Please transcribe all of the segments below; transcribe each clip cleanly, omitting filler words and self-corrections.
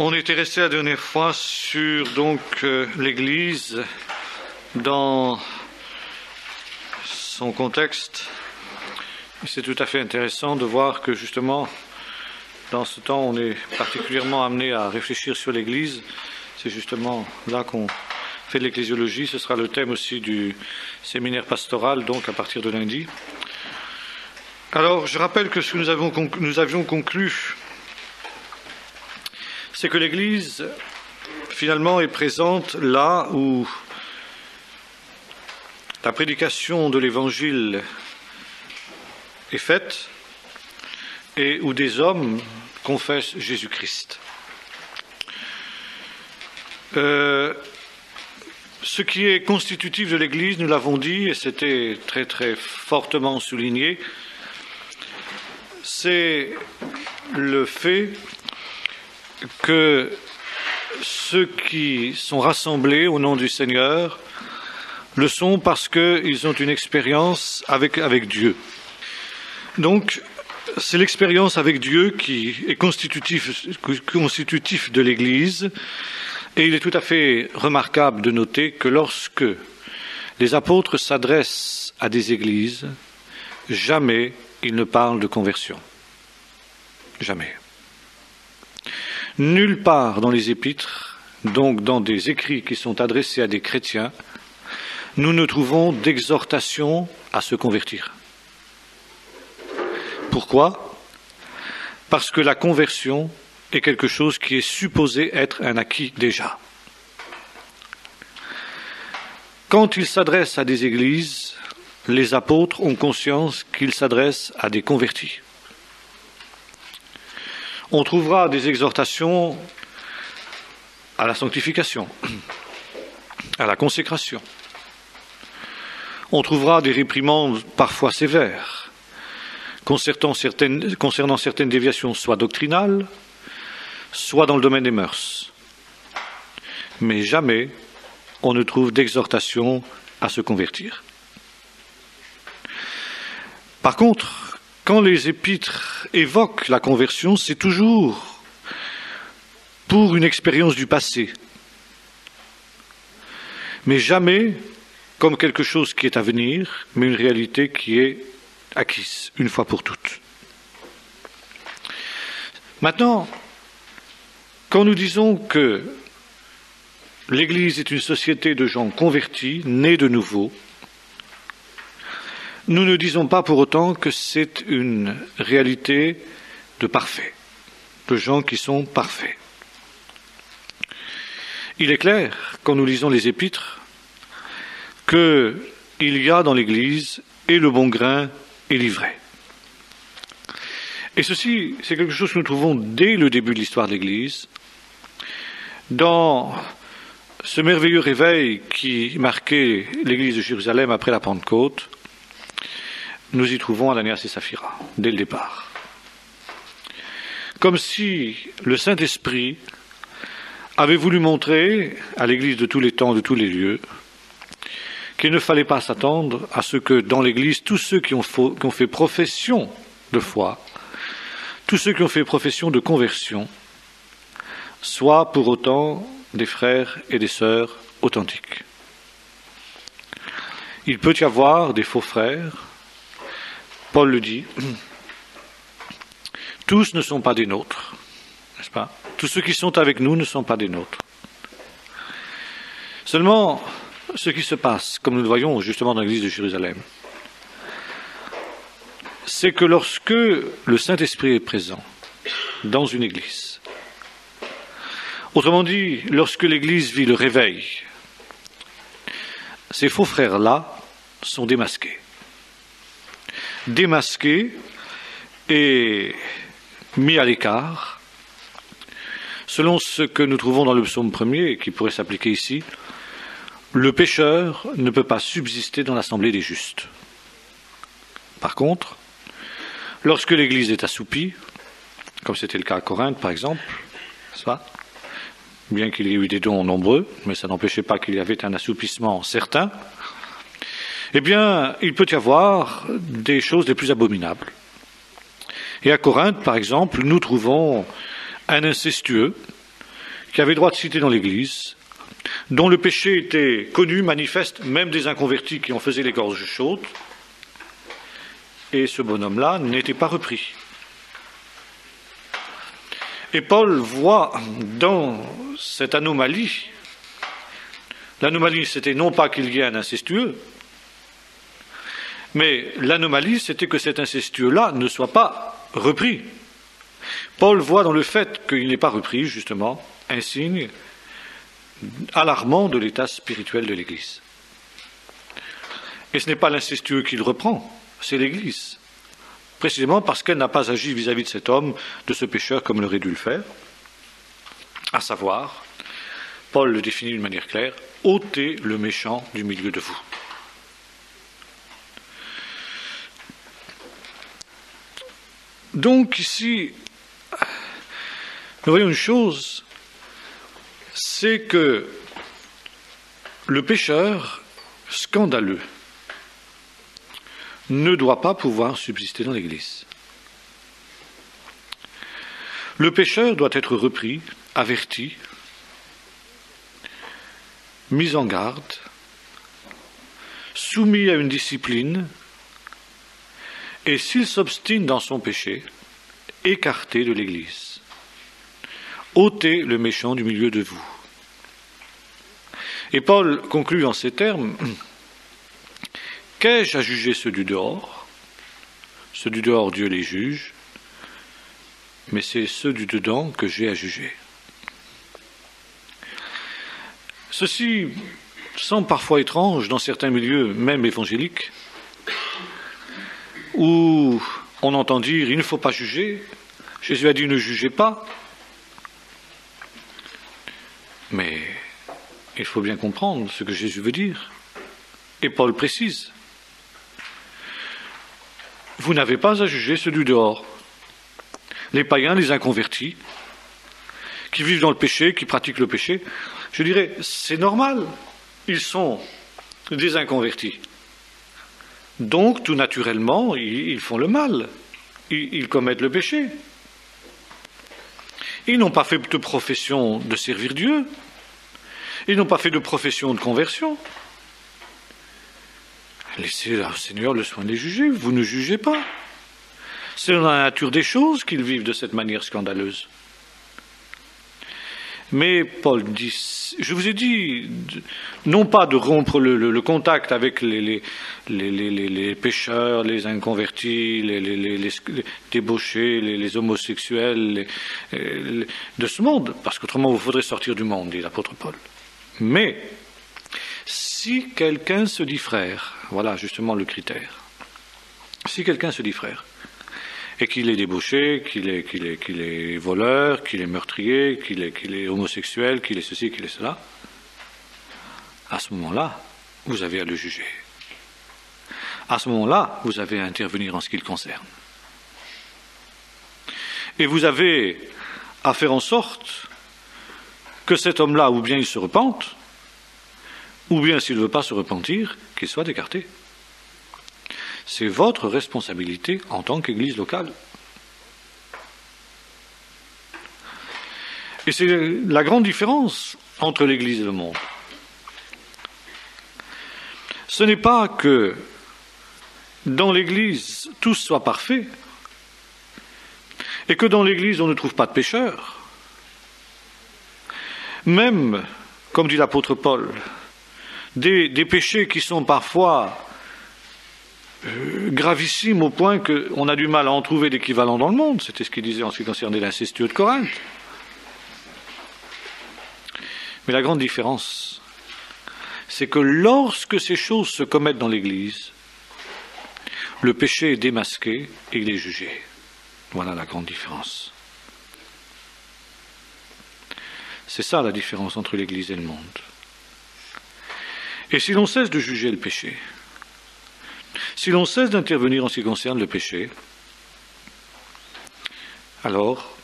On était resté la dernière fois sur l'Église dans son contexte. C'est tout à fait intéressant de voir que justement, dans ce temps, on est particulièrement amené à réfléchir sur l'Église. C'est justement là qu'on fait de l'ecclésiologie. Ce sera le thème aussi du séminaire pastoral, donc à partir de lundi. Alors, je rappelle que ce que nous avions conclu, c'est que l'Église, finalement, est présente là où la prédication de l'Évangile est faite et où des hommes confessent Jésus-Christ. Ce qui est constitutif de l'Église, nous l'avons dit, et c'était très très fortement souligné, c'est le fait que ceux qui sont rassemblés au nom du Seigneur le sont parce qu'ils ont une expérience avec Dieu. Donc, c'est l'expérience avec Dieu qui est constitutif de l'Église, et il est tout à fait remarquable de noter que lorsque les apôtres s'adressent à des églises, jamais ils ne parlent de conversion. Jamais. Nulle part dans les épîtres, donc dans des écrits qui sont adressés à des chrétiens, nous ne trouvons d'exhortation à se convertir. Pourquoi ? Parce que la conversion est quelque chose qui est supposé être un acquis déjà. Quand ils s'adressent à des églises, les apôtres ont conscience qu'ils s'adressent à des convertis. On trouvera des exhortations à la sanctification, à la consécration. On trouvera des réprimandes parfois sévères, concernant certaines déviations, soit doctrinales, soit dans le domaine des mœurs. Mais jamais on ne trouve d'exhortation à se convertir. Par contre, quand les épîtres évoquent la conversion, c'est toujours pour une expérience du passé, mais jamais comme quelque chose qui est à venir, mais une réalité qui est acquise, une fois pour toutes. Maintenant, quand nous disons que l'Église est une société de gens convertis, nés de nouveau, nous ne disons pas pour autant que c'est une réalité de parfaits, de gens qui sont parfaits. Il est clair, quand nous lisons les épîtres, qu'il y a dans l'Église et le bon grain et l'ivraie. Et ceci, c'est quelque chose que nous trouvons dès le début de l'histoire de l'Église, dans ce merveilleux réveil qui marquait l'Église de Jérusalem après la Pentecôte. Nous y trouvons Ananias et Saphira, dès le départ. Comme si le Saint-Esprit avait voulu montrer à l'Église de tous les temps, de tous les lieux, qu'il ne fallait pas s'attendre à ce que dans l'Église, tous ceux qui ont fait profession de foi, tous ceux qui ont fait profession de conversion, soient pour autant des frères et des sœurs authentiques. Il peut y avoir des faux frères. Paul le dit, tous ne sont pas des nôtres, n'est-ce pas ? Tous ceux qui sont avec nous ne sont pas des nôtres. Seulement, ce qui se passe, comme nous le voyons justement dans l'église de Jérusalem, c'est que lorsque le Saint-Esprit est présent dans une église, autrement dit, lorsque l'église vit le réveil, ces faux frères-là sont démasqués. Démasqué et mis à l'écart, selon ce que nous trouvons dans le psaume 1er, et qui pourrait s'appliquer ici, le pécheur ne peut pas subsister dans l'assemblée des justes. Par contre, lorsque l'Église est assoupie, comme c'était le cas à Corinthe par exemple, n'est-ce pas ? Bien qu'il y ait eu des dons nombreux, mais ça n'empêchait pas qu'il y avait un assoupissement certain, eh bien, il peut y avoir des choses les plus abominables. Et à Corinthe, par exemple, nous trouvons un incestueux qui avait droit de cité dans l'Église, dont le péché était connu, manifeste, même des inconvertis qui en faisaient les gorges chaudes, et ce bonhomme-là n'était pas repris. Et Paul voit dans cette anomalie, l'anomalie c'était non pas qu'il y ait un incestueux, mais l'anomalie c'était que cet incestueux-là ne soit pas repris. Paul voit dans le fait qu'il n'est pas repris, justement, un signe alarmant de l'état spirituel de l'Église. Et ce n'est pas l'incestueux qui le reprend, c'est l'Église. Précisément parce qu'elle n'a pas agi vis-à-vis de cet homme, de ce pécheur, comme elle aurait dû le faire. À savoir, Paul le définit d'une manière claire, ôtez le méchant du milieu de vous. Donc ici, nous voyons une chose, c'est que le pécheur scandaleux ne doit pas pouvoir subsister dans l'Église. Le pécheur doit être repris, averti, mis en garde, soumis à une discipline, et s'il s'obstine dans son péché, écarté de l'Église. Ôtez le méchant du milieu de vous. Et Paul conclut en ces termes, qu'ai-je à juger ceux du dehors? Ceux du dehors, Dieu les juge, mais c'est ceux du dedans que j'ai à juger. Ceci semble parfois étrange dans certains milieux, même évangéliques, où on entend dire « il ne faut pas juger », Jésus a dit « ne jugez pas ». Mais il faut bien comprendre ce que Jésus veut dire. Et Paul précise « vous n'avez pas à juger ceux du dehors ». Les païens, les inconvertis, qui vivent dans le péché, qui pratiquent le péché, je dirais, c'est normal, ils sont des inconvertis. Donc, tout naturellement, ils font le mal, ils commettent le péché. Ils n'ont pas fait de profession de servir Dieu, ils n'ont pas fait de profession de conversion. Laissez au Seigneur le soin de les juger, vous ne jugez pas. C'est dans la nature des choses qu'ils vivent de cette manière scandaleuse. Mais Paul dit, je vous ai dit, non pas de rompre le contact avec les pécheurs, les inconvertis, les débauchés, les homosexuels de ce monde, parce qu'autrement vous faudrez sortir du monde, dit l'apôtre Paul. Mais si quelqu'un se dit frère, voilà justement le critère, si quelqu'un se dit frère, et qu'il est débauché, qu'il est voleur, qu'il est meurtrier, qu'il est homosexuel, qu'il est ceci, qu'il est cela, à ce moment-là, vous avez à le juger. À ce moment-là, vous avez à intervenir en ce qui le concerne. Et vous avez à faire en sorte que cet homme-là, ou bien il se repente, ou bien s'il ne veut pas se repentir, qu'il soit écarté. C'est votre responsabilité en tant qu'Église locale. Et c'est la grande différence entre l'Église et le monde. Ce n'est pas que dans l'Église tout soit parfait et que dans l'Église on ne trouve pas de pécheurs. Même, comme dit l'apôtre Paul, des péchés qui sont parfois gravissime au point qu'on a du mal à en trouver d'équivalent dans le monde. C'était ce qu'il disait en ce qui concernait l'incestueux de Corinthe. Mais la grande différence, c'est que lorsque ces choses se commettent dans l'Église, le péché est démasqué et il est jugé. Voilà la grande différence. C'est ça la différence entre l'Église et le monde. Et si l'on cesse de juger le péché, si l'on cesse d'intervenir en ce qui concerne le péché, alors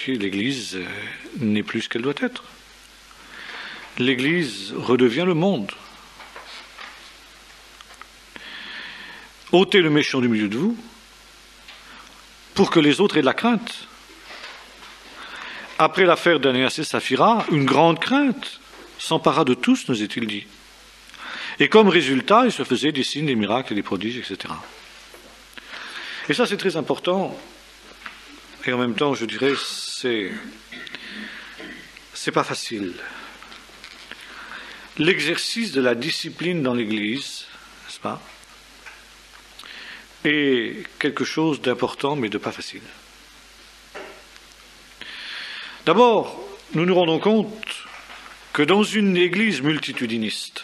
l'Église n'est plus ce qu'elle doit être. L'Église redevient le monde. Ôtez le méchant du milieu de vous pour que les autres aient de la crainte. après l'affaire d'Ananias et Saphira, une grande crainte s'empara de tous, nous est-il dit. Et comme résultat, il se faisait des signes, des miracles et des prodiges, etc. Et ça, c'est très important. Et en même temps, je dirais, c'est pas facile. L'exercice de la discipline dans l'Église, n'est-ce pas, est quelque chose d'important, mais de pas facile. D'abord, nous nous rendons compte que dans une Église multitudiniste,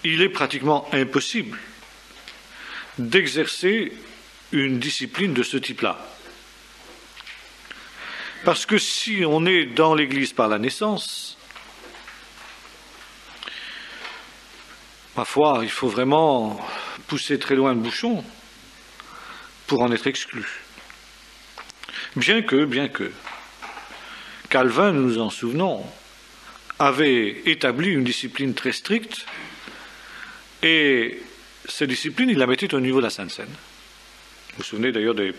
il est pratiquement impossible d'exercer une discipline de ce type-là. Parce que si on est dans l'Église par la naissance, ma foi, il faut vraiment pousser très loin le bouchon pour en être exclu. Bien que, Calvin, nous nous en souvenons, avait établi une discipline très stricte, et cette discipline, il la mettait au niveau de la Sainte Seine. Vous vous souvenez d'ailleurs des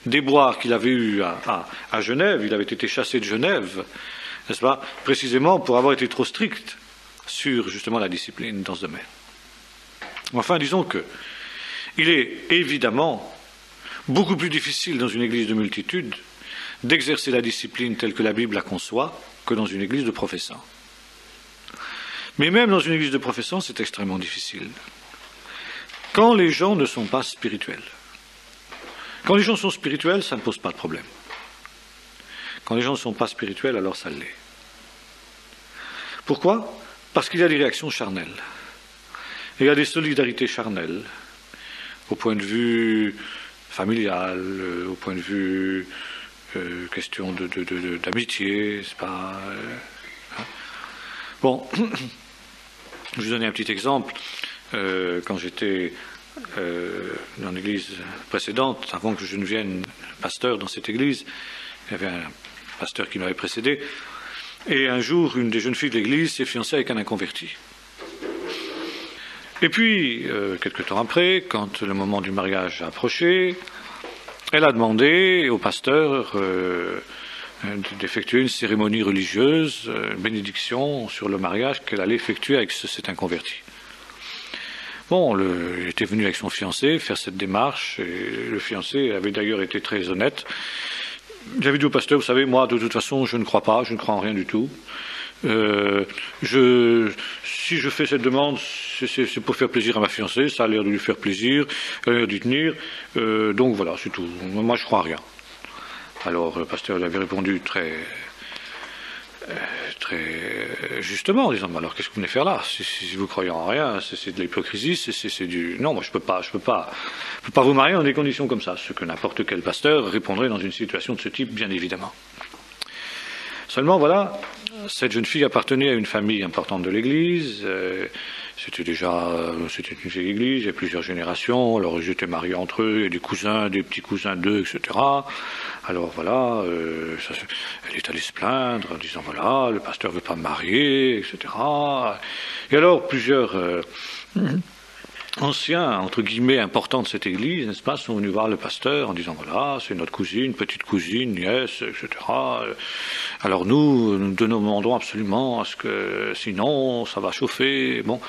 déboires qu'il avait eus à Genève. Il avait été chassé de Genève, n'est-ce pas, précisément pour avoir été trop strict sur justement la discipline dans ce domaine. Enfin, disons que il est évidemment beaucoup plus difficile dans une église de multitude d'exercer la discipline telle que la Bible la conçoit que dans une église de professants. Mais même dans une église de professants, c'est extrêmement difficile. Quand les gens ne sont pas spirituels. Quand les gens sont spirituels, ça ne pose pas de problème. Quand les gens ne sont pas spirituels, alors ça l'est. Pourquoi ? Parce qu'il y a des réactions charnelles. Il y a des solidarités charnelles, au point de vue familial, au point de vue question d'amitié, c'est pas... Bon, je vais vous donner un petit exemple. Quand j'étais dans l'église précédente, avant que je ne devienne pasteur dans cette église, il y avait un pasteur qui m'avait précédé, et un jour, une des jeunes filles de l'église s'est fiancée avec un inconverti. Et puis, quelque temps après, quand le moment du mariage a approché, elle a demandé au pasteur d'effectuer une cérémonie religieuse, une bénédiction sur le mariage qu'elle allait effectuer avec cet inconverti. Bon, il était venu avec son fiancé faire cette démarche, et le fiancé avait d'ailleurs été très honnête. J'avais dit au pasteur, vous savez, moi, de toute façon, je ne crois pas, je ne crois en rien du tout. Si je fais cette demande, c'est pour faire plaisir à ma fiancée, ça a l'air de lui faire plaisir, elle a l'air d'y tenir, donc voilà, c'est tout. Moi, je crois en rien. Alors, le pasteur lui avait répondu très justement, en disant, alors qu'est-ce que vous venez faire là? Si vous croyez en rien, c'est de l'hypocrisie, c'est du... Non, moi je peux pas vous marier dans des conditions comme ça, ce que n'importe quel pasteur répondrait dans une situation de ce type, bien évidemment. Seulement, voilà, cette jeune fille appartenait à une famille importante de l'Église, c'était une vieille église, il y a plusieurs générations, alors ils étaient mariés entre eux, il y a des cousins, des petits cousins d'eux, etc. Alors voilà, elle est allée se plaindre en disant, voilà, le pasteur ne veut pas me marier, etc. Et alors plusieurs anciens, entre guillemets, importants de cette église, n'est-ce pas, sont venus voir le pasteur en disant, voilà, c'est notre cousine, petite cousine, nièce, etc. Alors nous demandons absolument à ce que, sinon, ça va chauffer. Bon,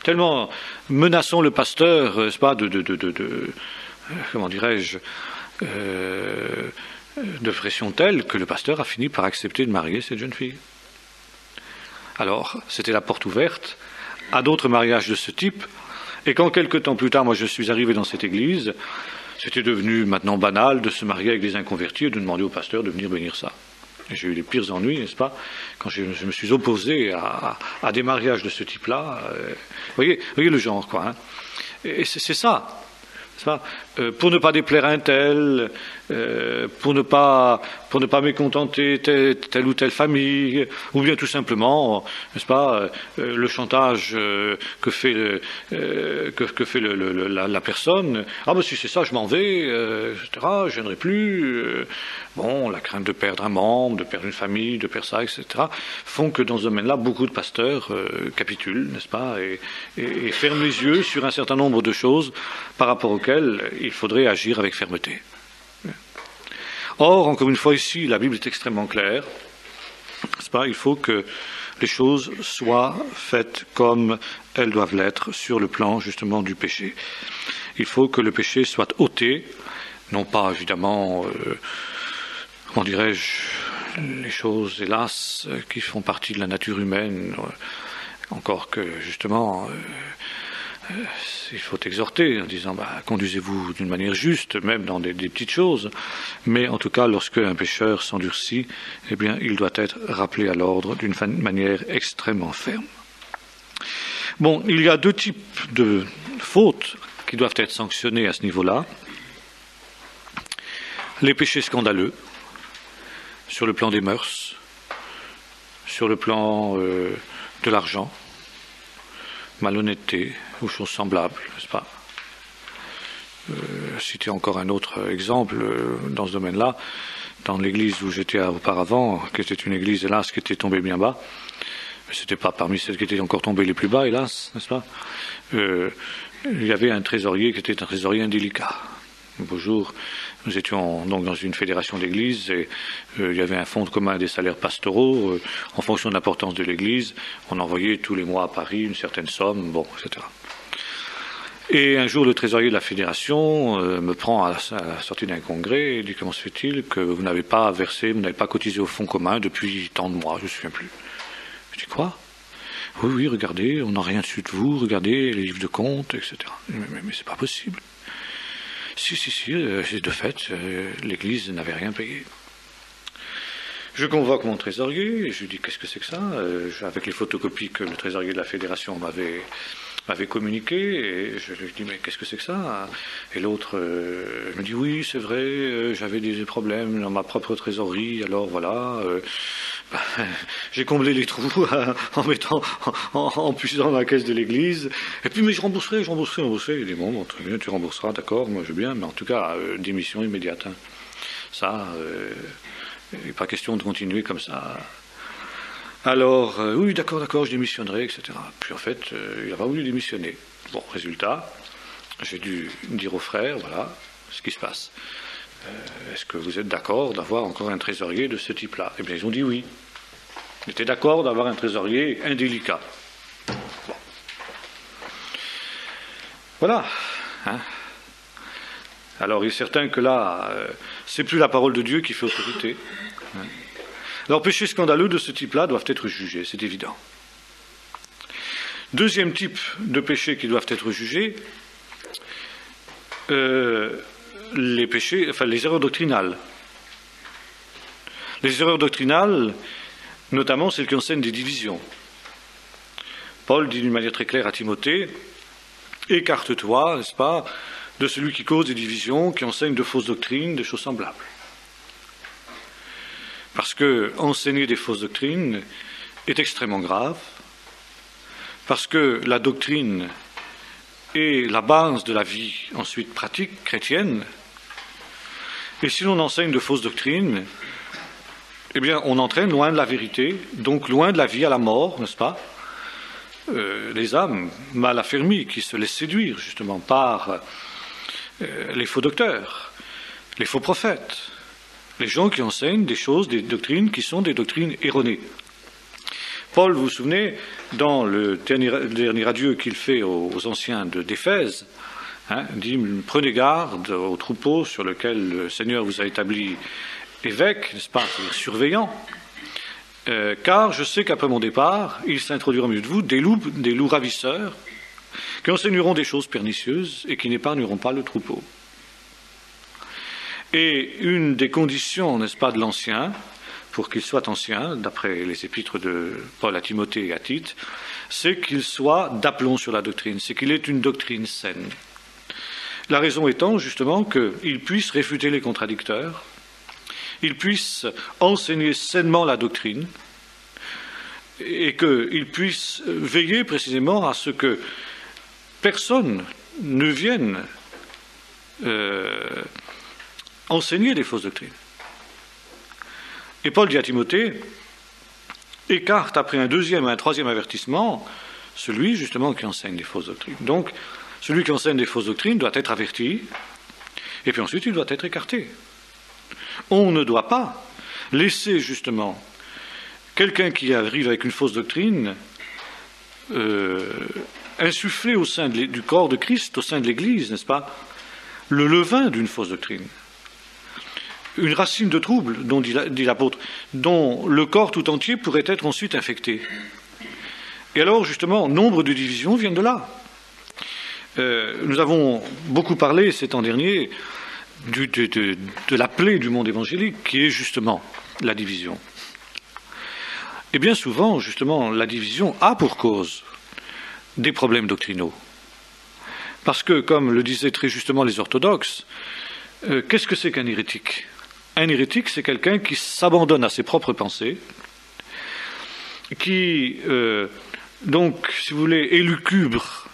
tellement menaçons le pasteur, n'est-ce pas, comment dirais-je, de pression telle que le pasteur a fini par accepter de marier cette jeune fille. Alors, c'était la porte ouverte à d'autres mariages de ce type. Et quand quelque temps plus tard, moi je suis arrivé dans cette église, c'était devenu maintenant banal de se marier avec des inconvertis et de demander au pasteur de venir bénir ça. Et j'ai eu les pires ennuis, n'est-ce pas, quand je me suis opposé à des mariages de ce type-là. Voyez le genre, quoi. Hein. Et c'est ça. Pour ne pas déplaire un tel, pour ne pas mécontenter telle ou telle famille, ou bien tout simplement, n'est-ce pas, le chantage que fait la personne. Ah ben si c'est ça, je m'en vais, etc. Je viendrai plus. Bon, la crainte de perdre un membre, de perdre une famille, de perdre ça, etc. font que dans ce domaine-là, beaucoup de pasteurs capitulent, n'est-ce pas, et ferment les yeux sur un certain nombre de choses par rapport auxquelles il faudrait agir avec fermeté. Or, encore une fois ici, la Bible est extrêmement claire. N'est-ce pas ? Il faut que les choses soient faites comme elles doivent l'être sur le plan justement du péché. Il faut que le péché soit ôté, non pas évidemment, comment dirais-je, les choses hélas qui font partie de la nature humaine, encore que justement il faut exhorter en disant conduisez-vous d'une manière juste, même dans des petites choses, mais en tout cas lorsque un pécheur s'endurcit, eh bien il doit être rappelé à l'ordre d'une manière extrêmement ferme. Bon, il y a deux types de fautes qui doivent être sanctionnées à ce niveau-là. Les péchés scandaleux, sur le plan des mœurs, sur le plan de l'argent, malhonnêteté ou choses semblables, n'est-ce pas ? Citer encore un autre exemple dans ce domaine-là, dans l'église où j'étais auparavant, qui était une église, hélas, qui était tombée bien bas, mais ce n'était pas parmi celles qui étaient encore tombées les plus bas, hélas, n'est-ce pas ? Il y avait un trésorier qui était un trésorier indélicat. Un beau jour, nous étions donc dans une fédération d'églises et il y avait un fonds commun des salaires pastoraux. En fonction de l'importance de l'église, on envoyait tous les mois à Paris une certaine somme, bon, etc. Et un jour, le trésorier de la fédération me prend à la sortie d'un congrès et dit: comment se fait-il que vous n'avez pas versé, vous n'avez pas cotisé au fonds commun depuis tant de mois, je ne me souviens plus. Je dis: quoi ? Oui, regardez, on n'a rien dessus de vous, regardez les livres de comptes, etc. Mais c'est pas possible. Si, de fait, l'Église n'avait rien payé. Je convoque mon trésorier, et je lui dis: qu'est-ce que c'est que ça ? Avec les photocopies que le trésorier de la fédération m'avait communiquées, et je lui dis: mais qu'est-ce que c'est que ça ? Et l'autre me dit: oui, c'est vrai, j'avais des problèmes dans ma propre trésorerie, alors voilà... j'ai comblé les trous en puisant dans la caisse de l'église. Et puis, mais je rembourserai. Il dit: bon, très bien, tu rembourseras, d'accord, moi je veux bien, mais en tout cas, démission immédiate. Hein. Ça, il n'est pas question de continuer comme ça. Alors, oui, d'accord, je démissionnerai, etc. Puis en fait, il n'a pas voulu démissionner. Bon, résultat, j'ai dû dire aux frères, voilà ce qui se passe. Est-ce que vous êtes d'accord d'avoir encore un trésorier de ce type-là ? Eh bien, ils ont dit oui. Ils étaient d'accord d'avoir un trésorier indélicat. Bon. Voilà. Hein ? Alors, il est certain que là, c'est plus la parole de Dieu qui fait autorité. Hein ? Alors, péchés scandaleux de ce type-là doivent être jugés, c'est évident. Deuxième type de péchés qui doivent être jugés, les péchés, enfin les erreurs doctrinales. Les erreurs doctrinales, notamment celles qui enseignent des divisions. Paul dit d'une manière très claire à Timothée: écarte-toi, n'est-ce pas, de celui qui cause des divisions, qui enseigne de fausses doctrines, des choses semblables. Parce que enseigner des fausses doctrines est extrêmement grave, parce que la doctrine est la base de la vie ensuite pratique chrétienne. Et si l'on enseigne de fausses doctrines, eh bien on entraîne loin de la vérité, donc loin de la vie à la mort, n'est-ce pas ? Les âmes mal affermies qui se laissent séduire justement par les faux docteurs, les faux prophètes, les gens qui enseignent des choses, des doctrines qui sont des doctrines erronées. Paul, vous vous souvenez, dans le dernier adieu qu'il fait aux anciens d'Éphèse, dit: prenez garde au troupeau sur lequel le Seigneur vous a établi évêque, n'est-ce pas, c'est-à-dire surveillant, car je sais qu'après mon départ, il s'introduira au milieu de vous des loups ravisseurs, qui enseigneront des choses pernicieuses et qui n'épargneront pas le troupeau. Et une des conditions, n'est-ce pas, de l'ancien, pour qu'il soit ancien, d'après les épîtres de Paul à Timothée et à Tite, c'est qu'il soit d'aplomb sur la doctrine, c'est qu'il ait une doctrine saine. La raison étant justement qu'il puisse réfuter les contradicteurs, il puisse enseigner sainement la doctrine, et qu'il puisse veiller précisément à ce que personne ne vienne enseigner des fausses doctrines. Et Paul dit à Timothée: écarte après un deuxième et un troisième avertissement celui justement qui enseigne des fausses doctrines. Donc, celui qui enseigne des fausses doctrines doit être averti, et puis ensuite il doit être écarté. On ne doit pas laisser justement quelqu'un qui arrive avec une fausse doctrine insuffler au sein du corps de Christ, au sein de l'Église, n'est-ce pas, le levain d'une fausse doctrine. Une racine de trouble, dont dit l'apôtre, dont le corps tout entier pourrait être ensuite infecté. Et alors, justement, nombre de divisions viennent de là. Nous avons beaucoup parlé ces temps derniers de la plaie du monde évangélique, qui est justement la division. Et bien souvent, justement, la division a pour cause des problèmes doctrinaux. Parce que, comme le disaient très justement les orthodoxes, qu'est-ce que c'est qu'un hérétique ? Un hérétique, c'est quelqu'un qui s'abandonne à ses propres pensées, qui, donc, si vous voulez, élucubre,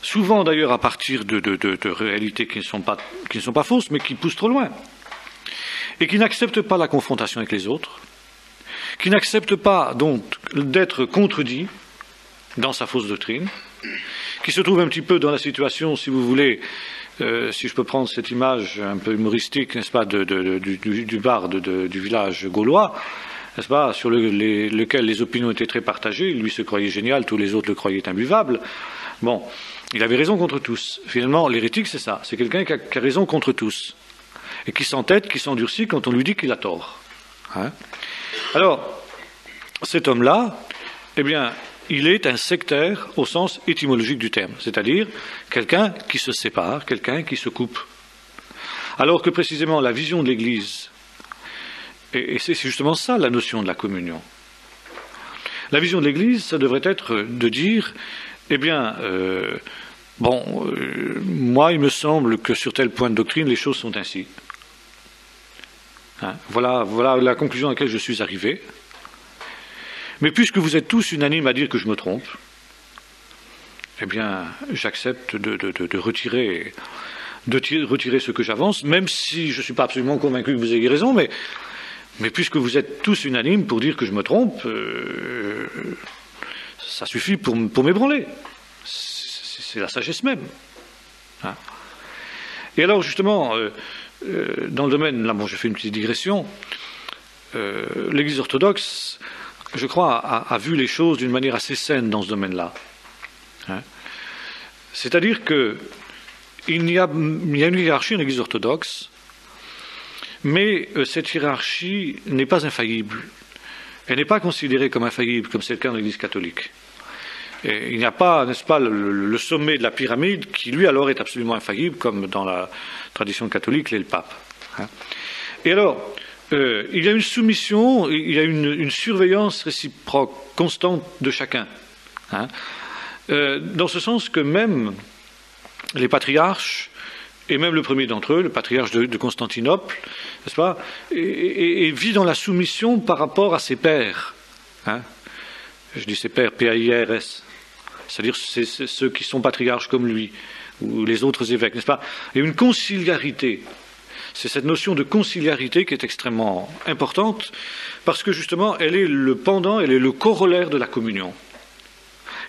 souvent d'ailleurs à partir de réalités qui ne sont pas fausses, mais qui poussent trop loin, et qui n'accepte pas la confrontation avec les autres, qui n'accepte pas donc d'être contredit dans sa fausse doctrine, qui se trouve un petit peu dans la situation, si vous voulez, si je peux prendre cette image un peu humoristique, n'est-ce pas, du barde du village gaulois, n'est-ce pas, sur lequel les opinions étaient très partagées. Lui se croyait génial, tous les autres le croyaient imbuvable. Bon, il avait raison contre tous. Finalement, l'hérétique, c'est ça, c'est quelqu'un qui a raison contre tous, et qui s'entête, qui s'endurcit quand on lui dit qu'il a tort. Hein ? Alors, cet homme-là, eh bien, il est un sectaire au sens étymologique du terme, c'est-à-dire quelqu'un qui se sépare, quelqu'un qui se coupe. Alors que précisément la vision de l'Église, et c'est justement ça la notion de la communion. La vision de l'Église, ça devrait être de dire, eh bien, moi il me semble que sur tel point de doctrine, les choses sont ainsi. Hein, voilà la conclusion à laquelle je suis arrivé. Mais puisque vous êtes tous unanimes à dire que je me trompe, eh bien, j'accepte de retirer ce que j'avance, même si je ne suis pas absolument convaincu que vous ayez raison, mais puisque vous êtes tous unanimes pour dire que je me trompe, ça suffit pour m'ébranler. C'est la sagesse même. Hein. Et alors, justement, dans le domaine, là, je fais une petite digression, l'Église orthodoxe, je crois, a vu les choses d'une manière assez saine dans ce domaine-là. Hein. C'est-à-dire qu'il y a une hiérarchie en Église orthodoxe, mais cette hiérarchie n'est pas infaillible. Elle n'est pas considérée comme infaillible, comme c'est le cas dans l'Église catholique. Et il n'y a pas, n'est-ce pas, le sommet de la pyramide qui, lui, alors, est absolument infaillible, comme dans la tradition catholique, l'est le pape. Hein. Et alors, il y a une soumission, il y a une surveillance réciproque, constante de chacun. Hein, dans ce sens que même les patriarches, et même le premier d'entre eux, le patriarche de Constantinople, n'est-ce pas, et vit dans la soumission par rapport à ses pairs. Hein, je dis ses pairs, P-A-I-R-S, c'est-à-dire ceux qui sont patriarches comme lui, ou les autres évêques, n'est-ce pas. Il y a une conciliarité. C'est cette notion de conciliarité qui est extrêmement importante, parce que justement, elle est le pendant, elle est le corollaire de la communion.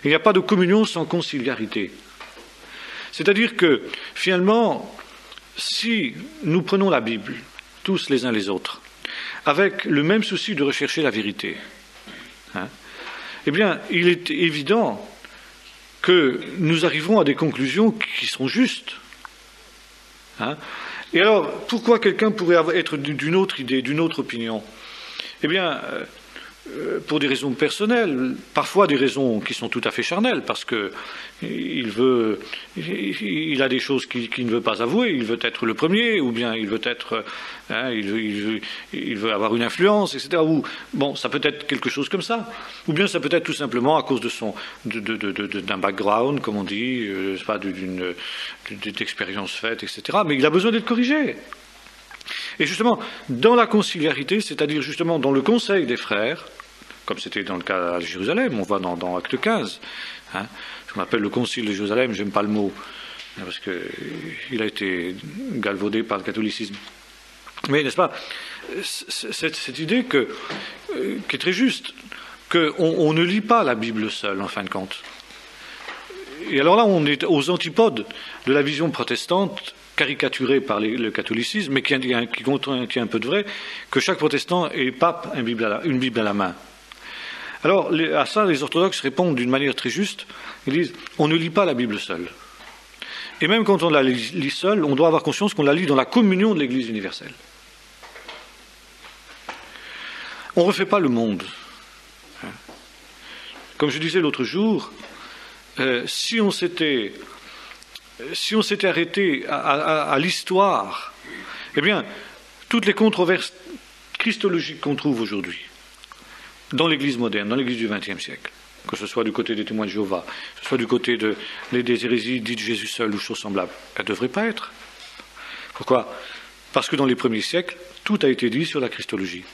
Il n'y a pas de communion sans conciliarité. C'est-à-dire que, finalement, si nous prenons la Bible, tous les uns les autres, avec le même souci de rechercher la vérité, hein, eh bien, il est évident que nous arriverons à des conclusions qui seront justes. Hein. Et alors, pourquoi quelqu'un pourrait être d'une autre idée, d'une autre opinion ? Eh bien, pour des raisons personnelles, parfois des raisons qui sont tout à fait charnelles, parce que il a des choses qu'il ne veut pas avouer, il veut être le premier, ou bien il veut être, hein, il veut avoir une influence, etc. Ou, bon, ça peut être quelque chose comme ça, ou bien ça peut être tout simplement à cause d'un background, comme on dit, pas d'une expérience faite, etc. Mais il a besoin d'être corrigé. Et justement, dans la conciliarité, c'est-à-dire justement dans le conseil des frères, comme c'était dans le cas à Jérusalem, on voit dans Acte 15, hein, ce qu'on appelle le concile de Jérusalem, j'aime pas le mot, parce qu'il a été galvaudé par le catholicisme. Mais n'est-ce pas, cette idée qui est très juste, qu'on ne lit pas la Bible seule, en fin de compte. Et alors là, on est aux antipodes de la vision protestante caricaturé par le catholicisme, mais qui contient un peu de vrai, que chaque protestant et pape une Bible à la main. Alors, à ça, les orthodoxes répondent d'une manière très juste. Ils disent, on ne lit pas la Bible seule. Et même quand on la lit seule, on doit avoir conscience qu'on la lit dans la communion de l'Église universelle. On ne refait pas le monde. Comme je disais l'autre jour, si on s'était arrêté à l'histoire, eh bien, toutes les controverses christologiques qu'on trouve aujourd'hui, dans l'Église moderne, dans l'Église du XXe siècle, que ce soit du côté des témoins de Jéhovah, que ce soit du côté des hérésies dites Jésus seul ou choses semblables, elles ne devraient pas être. Pourquoi ? Parce que dans les premiers siècles, tout a été dit sur la christologie.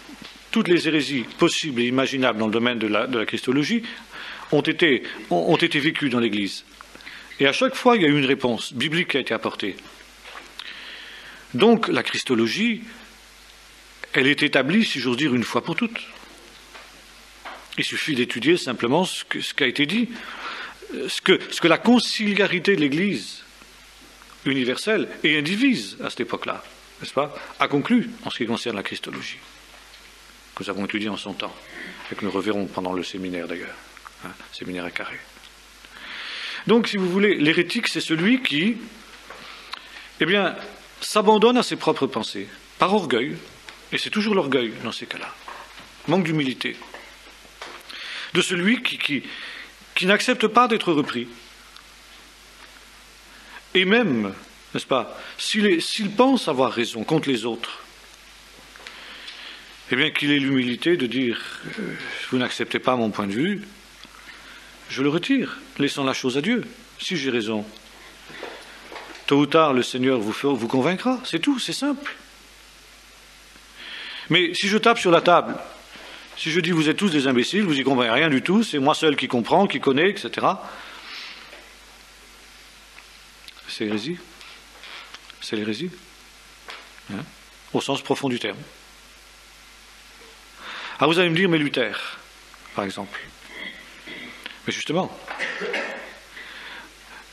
Toutes les hérésies possibles et imaginables dans le domaine de la christologie ont été vécues dans l'Église. Et à chaque fois, il y a eu une réponse biblique qui a été apportée. Donc, la christologie, elle est établie, si j'ose dire, une fois pour toutes. Il suffit d'étudier simplement ce qui a été dit, ce que la conciliarité de l'Église universelle et indivise à cette époque-là, n'est-ce pas, a conclu en ce qui concerne la christologie, que nous avons étudié en son temps, et que nous reverrons pendant le séminaire d'ailleurs, séminaire à Carré. Donc, si vous voulez, l'hérétique, c'est celui qui, s'abandonne à ses propres pensées, par orgueil, et c'est toujours l'orgueil dans ces cas-là, manque d'humilité, de celui qui n'accepte pas d'être repris. Et même, n'est-ce pas, s'il pense avoir raison contre les autres, qu'il ait l'humilité de dire « Vous n'acceptez pas mon point de vue, je le retire, laissant la chose à Dieu. Si j'ai raison, tôt ou tard, le Seigneur vous convaincra. C'est tout, c'est simple. Mais si je tape sur la table, si je dis vous êtes tous des imbéciles, vous n'y comprenez rien du tout, c'est moi seul qui comprends, qui connais, etc. C'est l'hérésie. C'est l'hérésie. Au sens profond du terme. Alors vous allez me dire, mais Luther, par exemple. Mais justement,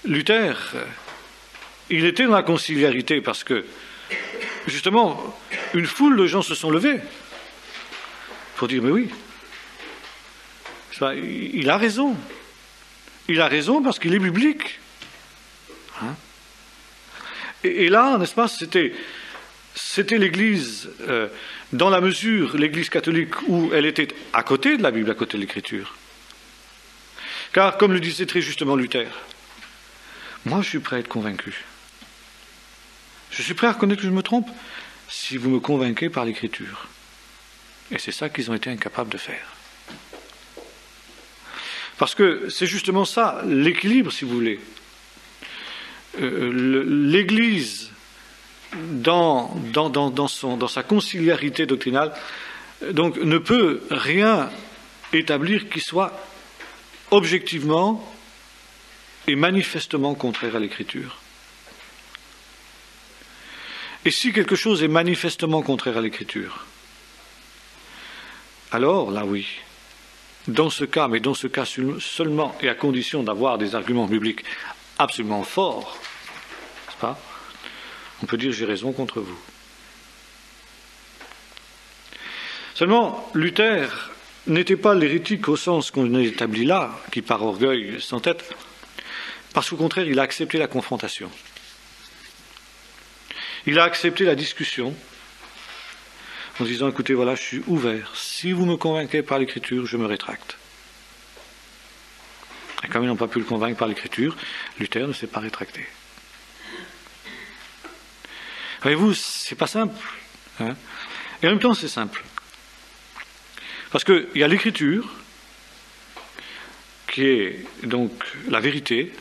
Luther, il était dans la conciliarité parce que, justement, une foule de gens se sont levés pour dire, mais oui, il a raison. Il a raison parce qu'il est biblique. Et là, n'est-ce pas, c'était l'Église, dans la mesure, l'Église catholique, où elle était à côté de la Bible, à côté de l'Écriture. Car, comme le disait très justement Luther, moi je suis prêt à être convaincu. Je suis prêt à reconnaître que je me trompe si vous me convainquez par l'Écriture. Et c'est ça qu'ils ont été incapables de faire. Parce que c'est justement ça, l'équilibre, si vous voulez. L'Église, dans sa conciliarité doctrinale, donc, ne peut rien établir qui soit objectivement et manifestement contraire à l'Écriture. Et si quelque chose est manifestement contraire à l'Écriture, alors, là oui, dans ce cas, mais dans ce cas seulement et à condition d'avoir des arguments bibliques absolument forts, n'est-ce pas ? On peut dire j'ai raison contre vous. Seulement, Luther n'était pas l'hérétique au sens qu'on établit là, qui par orgueil s'entête, parce qu'au contraire, il a accepté la confrontation. Il a accepté la discussion en disant, écoutez, voilà, je suis ouvert. Si vous me convainquez par l'Écriture, je me rétracte. Et comme ils n'ont pas pu le convaincre par l'Écriture, Luther ne s'est pas rétracté. Voyez-vous, c'est pas simple. Et en même temps, c'est simple. Parce qu'il y a l'Écriture, qui est donc la vérité.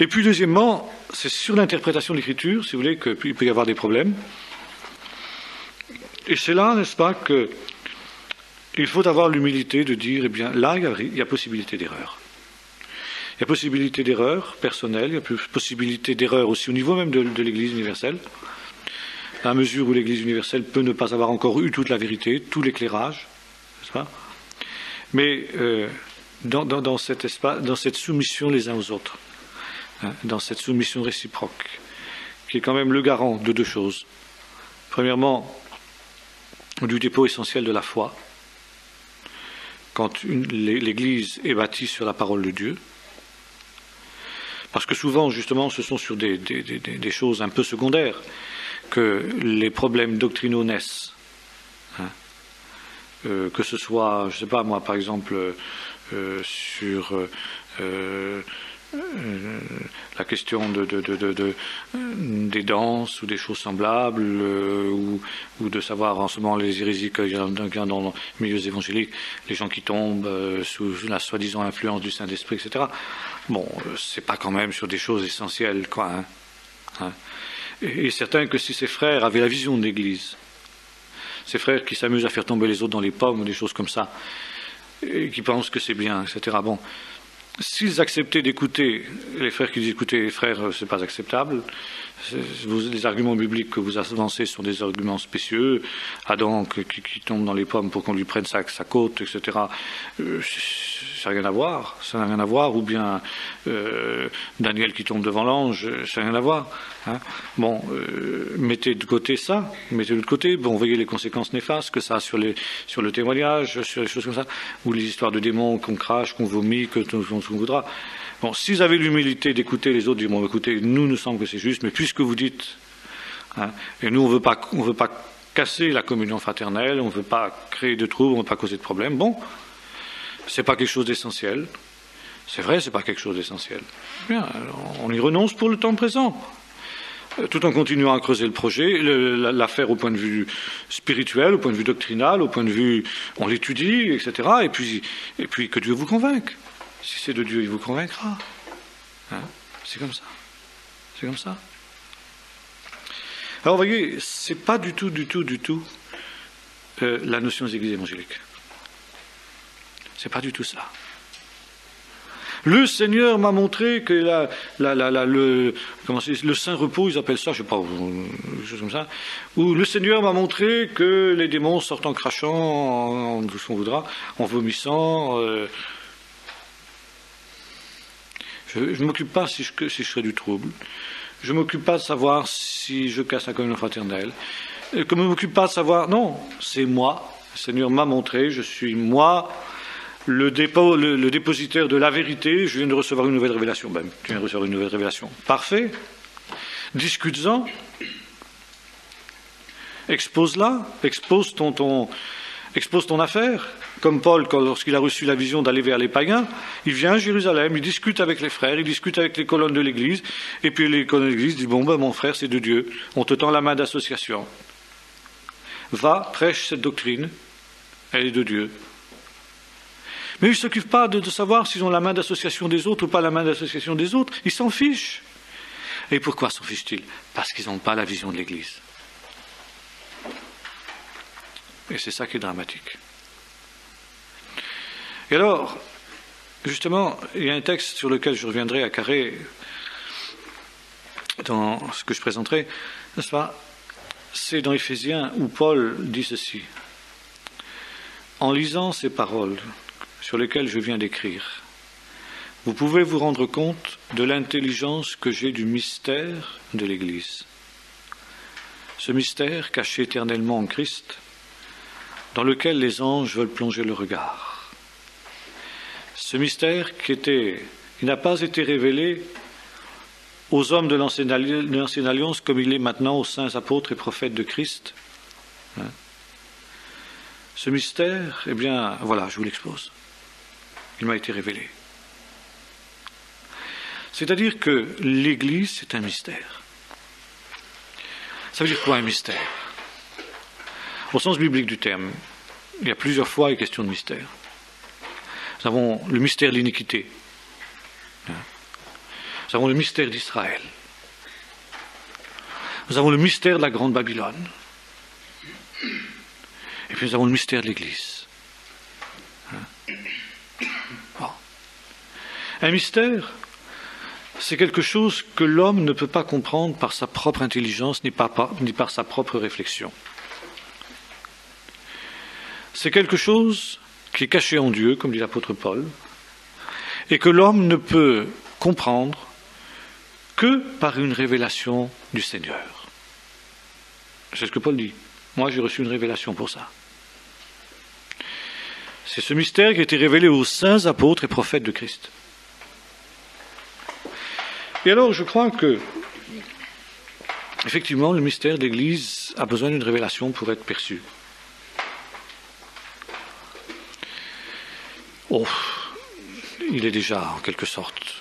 Et puis, deuxièmement, c'est sur l'interprétation de l'Écriture, si vous voulez, qu'il peut y avoir des problèmes. Et c'est là, n'est-ce pas, qu'il faut avoir l'humilité de dire, eh bien, là, il y a possibilité d'erreur. Il y a possibilité d'erreur personnelle, il y a possibilité d'erreur aussi au niveau même de l'Église universelle, à mesure où l'Église universelle peut ne pas avoir encore eu toute la vérité, tout l'éclairage, n'est-ce pas ? Mais dans cette soumission les uns aux autres, dans cette soumission réciproque, qui est quand même le garant de deux choses. Premièrement, du dépôt essentiel de la foi, quand l'Église est bâtie sur la parole de Dieu, parce que souvent, justement, ce sont sur des choses un peu secondaires que les problèmes doctrinaux naissent. Que ce soit, je ne sais pas moi, par exemple, sur la question des danses ou des choses semblables, ou de savoir en ce moment les hérésies qu'il y a dans les milieux évangéliques, les gens qui tombent sous la soi-disant influence du Saint-Esprit, etc. Bon, c'est pas quand même sur des choses essentielles, quoi. Et certain que si ces frères avaient la vision de l'Église, ces frères qui s'amusent à faire tomber les autres dans les pommes ou des choses comme ça, et qui pensent que c'est bien, etc. Bon, s'ils acceptaient d'écouter les frères qui disent écoutez les frères, c'est pas acceptable, les arguments bibliques que vous avancez sont des arguments spécieux, Adam qui tombe dans les pommes pour qu'on lui prenne sa côte, etc. Ça n'a rien à voir, ou bien Daniel qui tombe devant l'ange, ça n'a rien à voir. Bon, mettez de côté ça, bon, voyez les conséquences néfastes que ça a sur le témoignage, sur les choses comme ça, ou les histoires de démons qu'on crache, qu'on vomit, qu'on voudra. Bon, s'ils avaient l'humilité d'écouter les autres, dire bon, écoutez, nous semble que c'est juste, mais puisque vous dites, et nous on veut pas casser la communion fraternelle, on ne veut pas créer de troubles, on ne veut pas causer de problèmes. Bon, c'est pas quelque chose d'essentiel. C'est vrai, c'est pas quelque chose d'essentiel. Bien, alors, on y renonce pour le temps présent, tout en continuant à creuser le projet, l'affaire au point de vue spirituel, au point de vue doctrinal, au point de vue, on l'étudie, etc. Et puis que Dieu vous convainque. Si c'est de Dieu, il vous convaincra. C'est comme ça. C'est comme ça. Alors, vous voyez, c'est pas du tout la notion des églises évangéliques. C'est pas du tout ça. Le Seigneur m'a montré que le saint repos, ils appellent ça, je ne sais pas, quelque chose comme ça, ou le Seigneur m'a montré que les démons sortent en crachant, en tout ce qu'on voudra, en vomissant. Je ne m'occupe pas si je ferai du trouble. Je ne m'occupe pas de savoir si je casse la communion fraternelle. Je ne m'occupe pas de savoir, non, c'est moi. Le Seigneur m'a montré, je suis moi, le dépositaire de la vérité. Je viens de recevoir une nouvelle révélation. Ben, tu viens de recevoir une nouvelle révélation. Parfait. Discute-en. Expose-la. Expose ton affaire. Comme Paul, lorsqu'il a reçu la vision d'aller vers les païens, il vient à Jérusalem, il discute avec les frères, il discute avec les colonnes de l'Église, et puis les colonnes de l'Église disent, bon, mon frère, c'est de Dieu, on te tend la main d'association. Va, prêche cette doctrine, elle est de Dieu. Mais ils ne s'occupent pas de savoir s'ils ont la main d'association des autres ou pas la main d'association des autres, ils s'en fichent. Et pourquoi s'en fichent-ils? Parce qu'ils n'ont pas la vision de l'Église. Et c'est ça qui est dramatique. Et alors, justement, il y a un texte sur lequel je reviendrai à carré dans ce que je présenterai, n'est-ce pas? C'est dans Éphésiens où Paul dit ceci. En lisant ces paroles sur lesquelles je viens d'écrire, vous pouvez vous rendre compte de l'intelligence que j'ai du mystère de l'Église. Ce mystère caché éternellement en Christ, dans lequel les anges veulent plonger le regard. Ce mystère il n'a pas été révélé aux hommes de l'Ancienne Alliance comme il est maintenant aux saints apôtres et prophètes de Christ. Ce mystère, eh bien, voilà, je vous l'expose. Il m'a été révélé. C'est-à-dire que l'Église, c'est un mystère. Ça veut dire quoi un mystère? Au sens biblique du terme, il y a plusieurs fois une question de mystère. Nous avons le mystère de l'iniquité. Nous avons le mystère d'Israël. Nous avons le mystère de la Grande Babylone. Et puis nous avons le mystère de l'Église. Bon. Un mystère, c'est quelque chose que l'homme ne peut pas comprendre par sa propre intelligence ni par sa propre réflexion. C'est quelque chose qui est caché en Dieu, comme dit l'apôtre Paul, et que l'homme ne peut comprendre que par une révélation du Seigneur. C'est ce que Paul dit. Moi, j'ai reçu une révélation pour ça. C'est ce mystère qui a été révélé aux saints apôtres et prophètes de Christ. Et alors, je crois que, effectivement, le mystère de l'Église a besoin d'une révélation pour être perçu. Oh, il est déjà, en quelque sorte,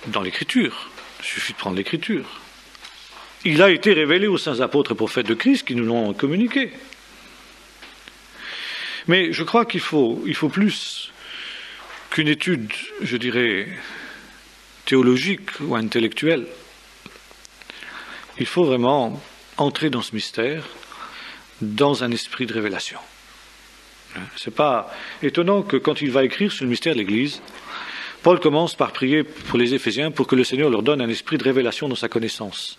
dans l'Écriture. Il suffit de prendre l'Écriture. Il a été révélé aux saints apôtres et prophètes de Christ qui nous l'ont communiqué. Mais je crois qu'il faut plus qu'une étude, je dirais, théologique ou intellectuelle. Il faut vraiment entrer dans ce mystère dans un esprit de révélation. C'est pas étonnant que quand il va écrire sur le mystère de l'Église, Paul commence par prier pour les Éphésiens pour que le Seigneur leur donne un esprit de révélation dans sa connaissance,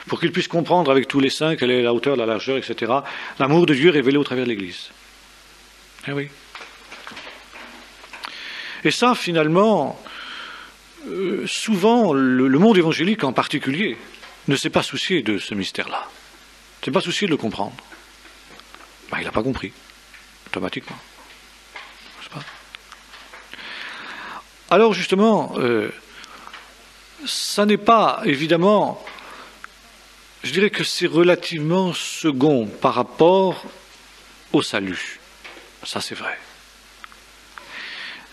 pour qu'ils puissent comprendre avec tous les saints quelle est la hauteur, la largeur, etc., l'amour de Dieu révélé au travers de l'Église. Eh oui. Et ça, finalement, souvent, le monde évangélique en particulier ne s'est pas soucié de ce mystère-là. Ne s'est pas soucié de le comprendre. Il n'a pas compris, automatiquement. Je sais pas. Alors justement, ça n'est pas, évidemment, je dirais que c'est relativement second par rapport au salut. Ça, c'est vrai.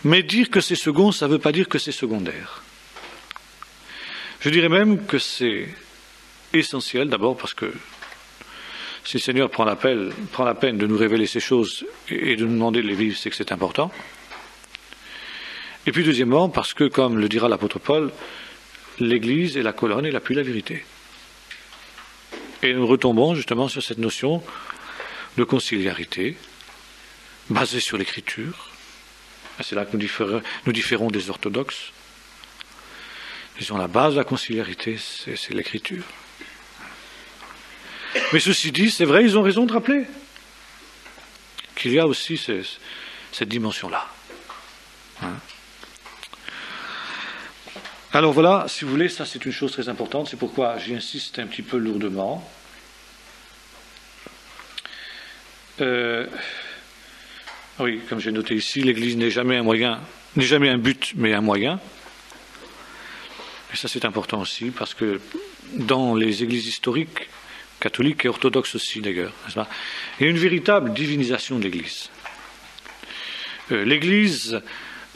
Mais dire que c'est second, ça ne veut pas dire que c'est secondaire. Je dirais même que c'est essentiel, d'abord parce que si le Seigneur prend la peine de nous révéler ces choses et de nous demander de les vivre, c'est que c'est important. Et puis deuxièmement, parce que, comme le dira l'apôtre Paul, l'Église est la colonne et l'appui de la vérité. Et nous retombons justement sur cette notion de conciliarité, basée sur l'Écriture. C'est là que nous différons des orthodoxes. Disons, la base de la conciliarité, c'est l'Écriture. Mais ceci dit, c'est vrai, ils ont raison de rappeler qu'il y a aussi cette dimension-là. Alors voilà, si vous voulez, ça c'est une chose très importante, c'est pourquoi j'y insiste un petit peu lourdement. Oui, comme j'ai noté ici, l'Église n'est jamais un moyen, n'est jamais un but, mais un moyen. Et ça c'est important aussi, parce que dans les églises historiques, catholiques et orthodoxes aussi d'ailleurs, n'est-ce pas, il y a une véritable divinisation de l'Église. L'Église,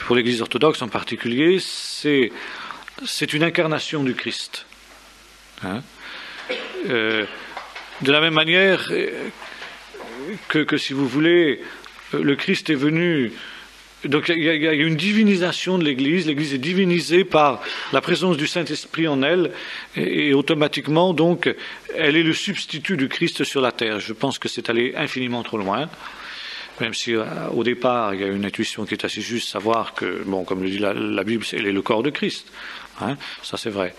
pour l'Église orthodoxe en particulier, c'est une incarnation du Christ. De la même manière que si vous voulez, le Christ est venu. Donc il y a une divinisation de l'Église. L'Église est divinisée par la présence du Saint-Esprit en elle, et automatiquement, donc, elle est le substitut du Christ sur la terre. Je pense que c'est aller infiniment trop loin, même si au départ, il y a une intuition qui est assez juste, savoir que, bon, comme le dit la Bible, elle est le corps de Christ. Ça c'est vrai.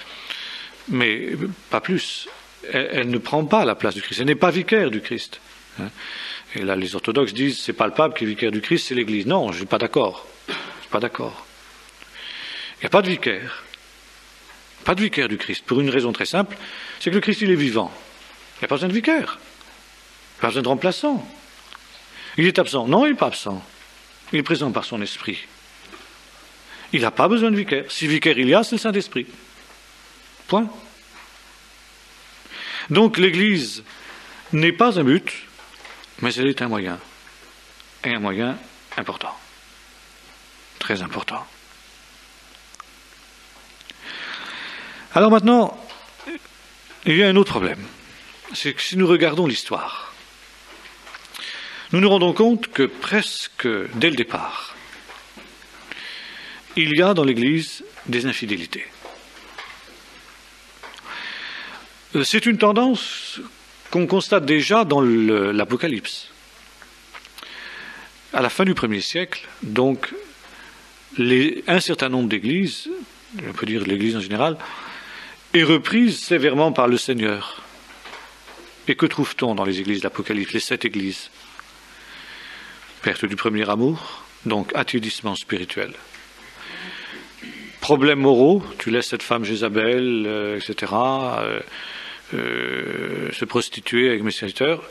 Mais pas plus. Elle ne prend pas la place du Christ. Elle n'est pas vicaire du Christ. Et là, les orthodoxes disent c'est pas le pape qui est vicaire du Christ, c'est l'Église. Non, je ne suis pas d'accord. Je suis pas d'accord. Il n'y a pas de vicaire. Pas de vicaire du Christ. Pour une raison très simple, c'est que le Christ, il est vivant. Il n'y a pas besoin de vicaire. Il n'y a pas besoin de remplaçant. Il est absent. Non, il n'est pas absent. Il est présent par son esprit. Il n'a pas besoin de vicaire. Si vicaire il y a, c'est le Saint-Esprit. Point. Donc l'Église n'est pas un but, mais elle est un moyen. Et un moyen important. Très important. Alors maintenant, il y a un autre problème. C'est que si nous regardons l'histoire, nous nous rendons compte que presque dès le départ, il y a dans l'Église des infidélités. C'est une tendance qu'on constate déjà dans l'Apocalypse. À la fin du 1er siècle, donc, un certain nombre d'églises, on peut dire l'Église en général, est reprise sévèrement par le Seigneur. Et que trouve-t-on dans les églises de l'Apocalypse, les 7 églises? Perte du premier amour, donc attiédissement spirituel. problèmes moraux, tu laisses cette femme Jézabel, etc., se prostituer avec mes serviteurs.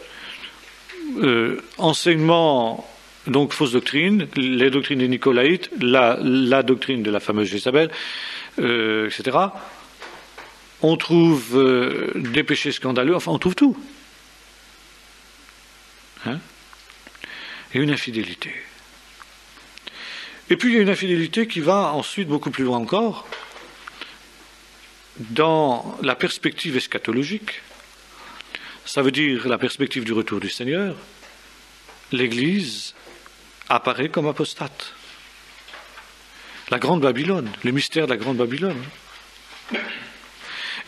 Enseignement, donc fausse doctrine, les doctrines des Nicolaïtes, la doctrine de la fameuse Jézabel, etc. On trouve des péchés scandaleux, enfin on trouve tout. Hein? Et une infidélité. Et puis il y a une infidélité qui va ensuite beaucoup plus loin encore, dans la perspective eschatologique, ça veut dire la perspective du retour du Seigneur, l'Église apparaît comme apostate. La Grande Babylone, le mystère de la Grande Babylone.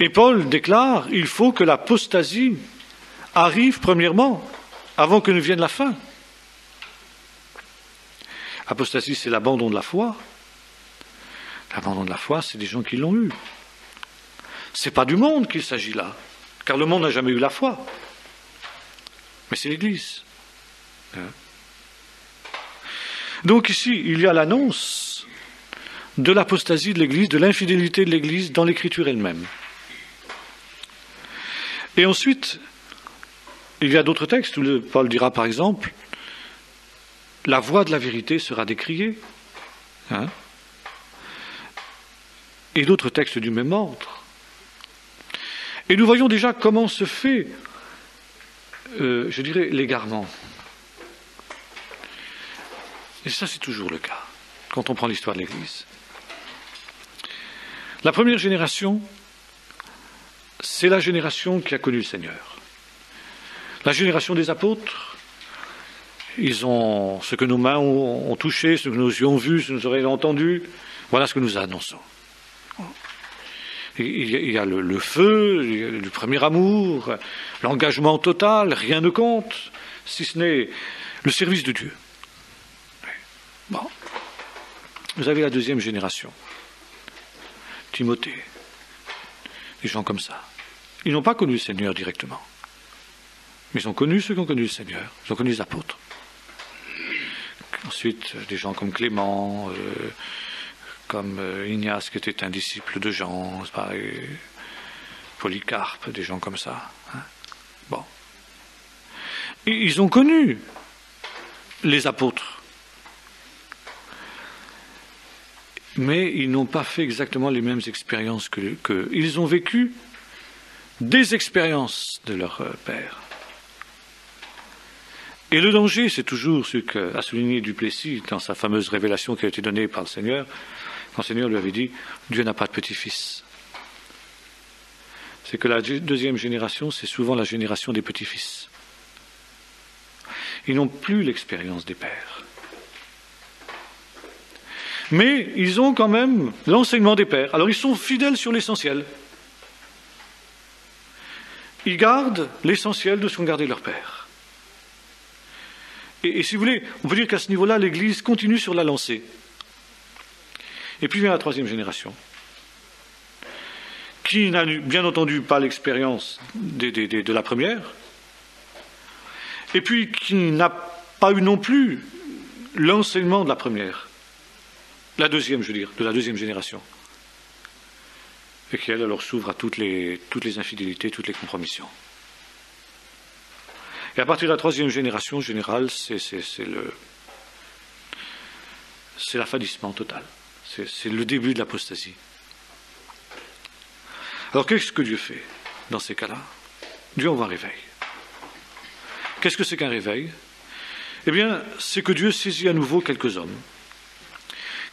Et Paul déclare, il faut que l'apostasie arrive premièrement, avant que ne vienne la fin. Apostasie, c'est l'abandon de la foi. L'abandon de la foi, c'est des gens qui l'ont eu. C'est pas du monde qu'il s'agit là, car le monde n'a jamais eu la foi. Mais c'est l'Église. Donc ici, il y a l'annonce de l'apostasie de l'Église, de l'infidélité de l'Église dans l'Écriture elle-même. Et ensuite, il y a d'autres textes où Paul dira par exemple, la voix de la vérité sera décriée. Hein, et d'autres textes du même ordre. Et nous voyons déjà comment se fait, je dirais, l'égarement. Et ça, c'est toujours le cas, quand on prend l'histoire de l'Église. La première génération, c'est la génération qui a connu le Seigneur. La génération des apôtres, ils ont ce que nos mains ont touché, ce que nos yeux ont vu, ce que nos oreilles ont entendu, voilà ce que nous annonçons. Il y a le feu, le premier amour, l'engagement total, rien ne compte, si ce n'est le service de Dieu. Bon. Vous avez la deuxième génération. Timothée. Des gens comme ça. Ils n'ont pas connu le Seigneur directement. Mais ils ont connu ceux qui ont connu le Seigneur. Ils ont connu les apôtres. Ensuite, des gens comme Clément, comme Ignace, qui était un disciple de Jean, pareil, Polycarpe, des gens comme ça. Hein. Bon. Et ils ont connu les apôtres. Mais ils n'ont pas fait exactement les mêmes expériences qu'eux. Ils ont vécu des expériences de leur père. Et le danger, c'est toujours ce qu'a souligné Duplessis dans sa fameuse révélation qui a été donnée par le Seigneur, quand le Seigneur lui avait dit « Dieu n'a pas de petit-fils ». C'est que la deuxième génération, c'est souvent la génération des petits-fils. Ils n'ont plus l'expérience des pères. Mais ils ont quand même l'enseignement des pères. Alors ils sont fidèles sur l'essentiel. Ils gardent l'essentiel de ce qu'ont gardé leurs pères. Et si vous voulez, on peut dire qu'à ce niveau-là, l'Église continue sur la lancée. Et puis vient la troisième génération, qui n'a bien entendu pas l'expérience de la première, et puis qui n'a pas eu non plus l'enseignement de la première, la deuxième, je veux dire, de la deuxième génération, et qui, elle, alors s'ouvre à toutes les infidélités, toutes les compromissions. Et à partir de la troisième génération, en général, c'est l'affadissement total. C'est le début de l'apostasie. Alors qu'est-ce que Dieu fait dans ces cas-là? Dieu envoie un réveil. Qu'est-ce que c'est qu'un réveil? Eh bien, c'est que Dieu saisit à nouveau quelques hommes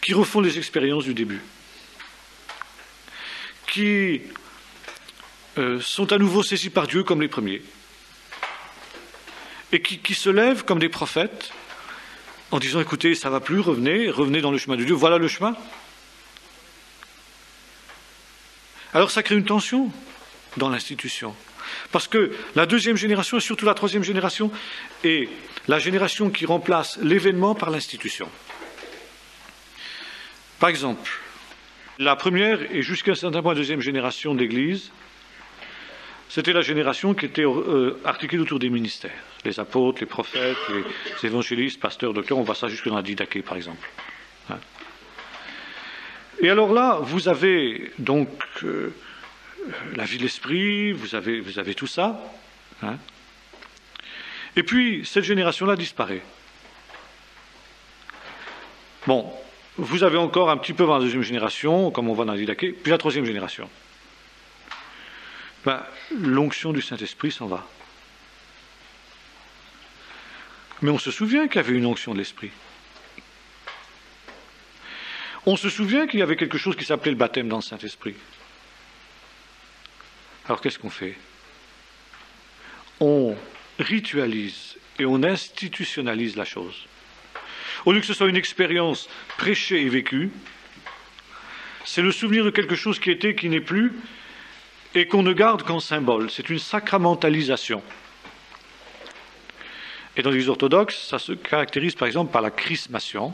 qui refont les expériences du début, qui sont à nouveau saisis par Dieu comme les premiers, et qui se lèvent comme des prophètes en disant, écoutez, ça ne va plus, revenez dans le chemin de Dieu, voilà le chemin. Alors ça crée une tension dans l'institution. Parce que la deuxième génération, et surtout la troisième génération, est la génération qui remplace l'événement par l'institution. Par exemple, la première et jusqu'à un certain point deuxième génération de l'Église, c'était la génération qui était articulée autour des ministères. Les apôtres, les prophètes, les évangélistes, pasteurs, docteurs, on voit ça jusque dans la Didaché, par exemple. Hein. Et alors là, vous avez donc la vie de l'esprit, vous avez tout ça. Hein. Et puis, cette génération-là disparaît. Bon, vous avez encore un petit peu dans la deuxième génération, comme on voit dans l'Idaké, puis la troisième génération. Ben, l'onction du Saint-Esprit s'en va. Mais on se souvient qu'il y avait une onction de l'Esprit. On se souvient qu'il y avait quelque chose qui s'appelait le baptême dans le Saint-Esprit. Alors qu'est-ce qu'on fait? On ritualise et on institutionnalise la chose. Au lieu que ce soit une expérience prêchée et vécue, c'est le souvenir de quelque chose qui était, qui n'est plus, et qu'on ne garde qu'en symbole. C'est une sacramentalisation. Et dans l'Église orthodoxe, ça se caractérise par exemple par la chrismation,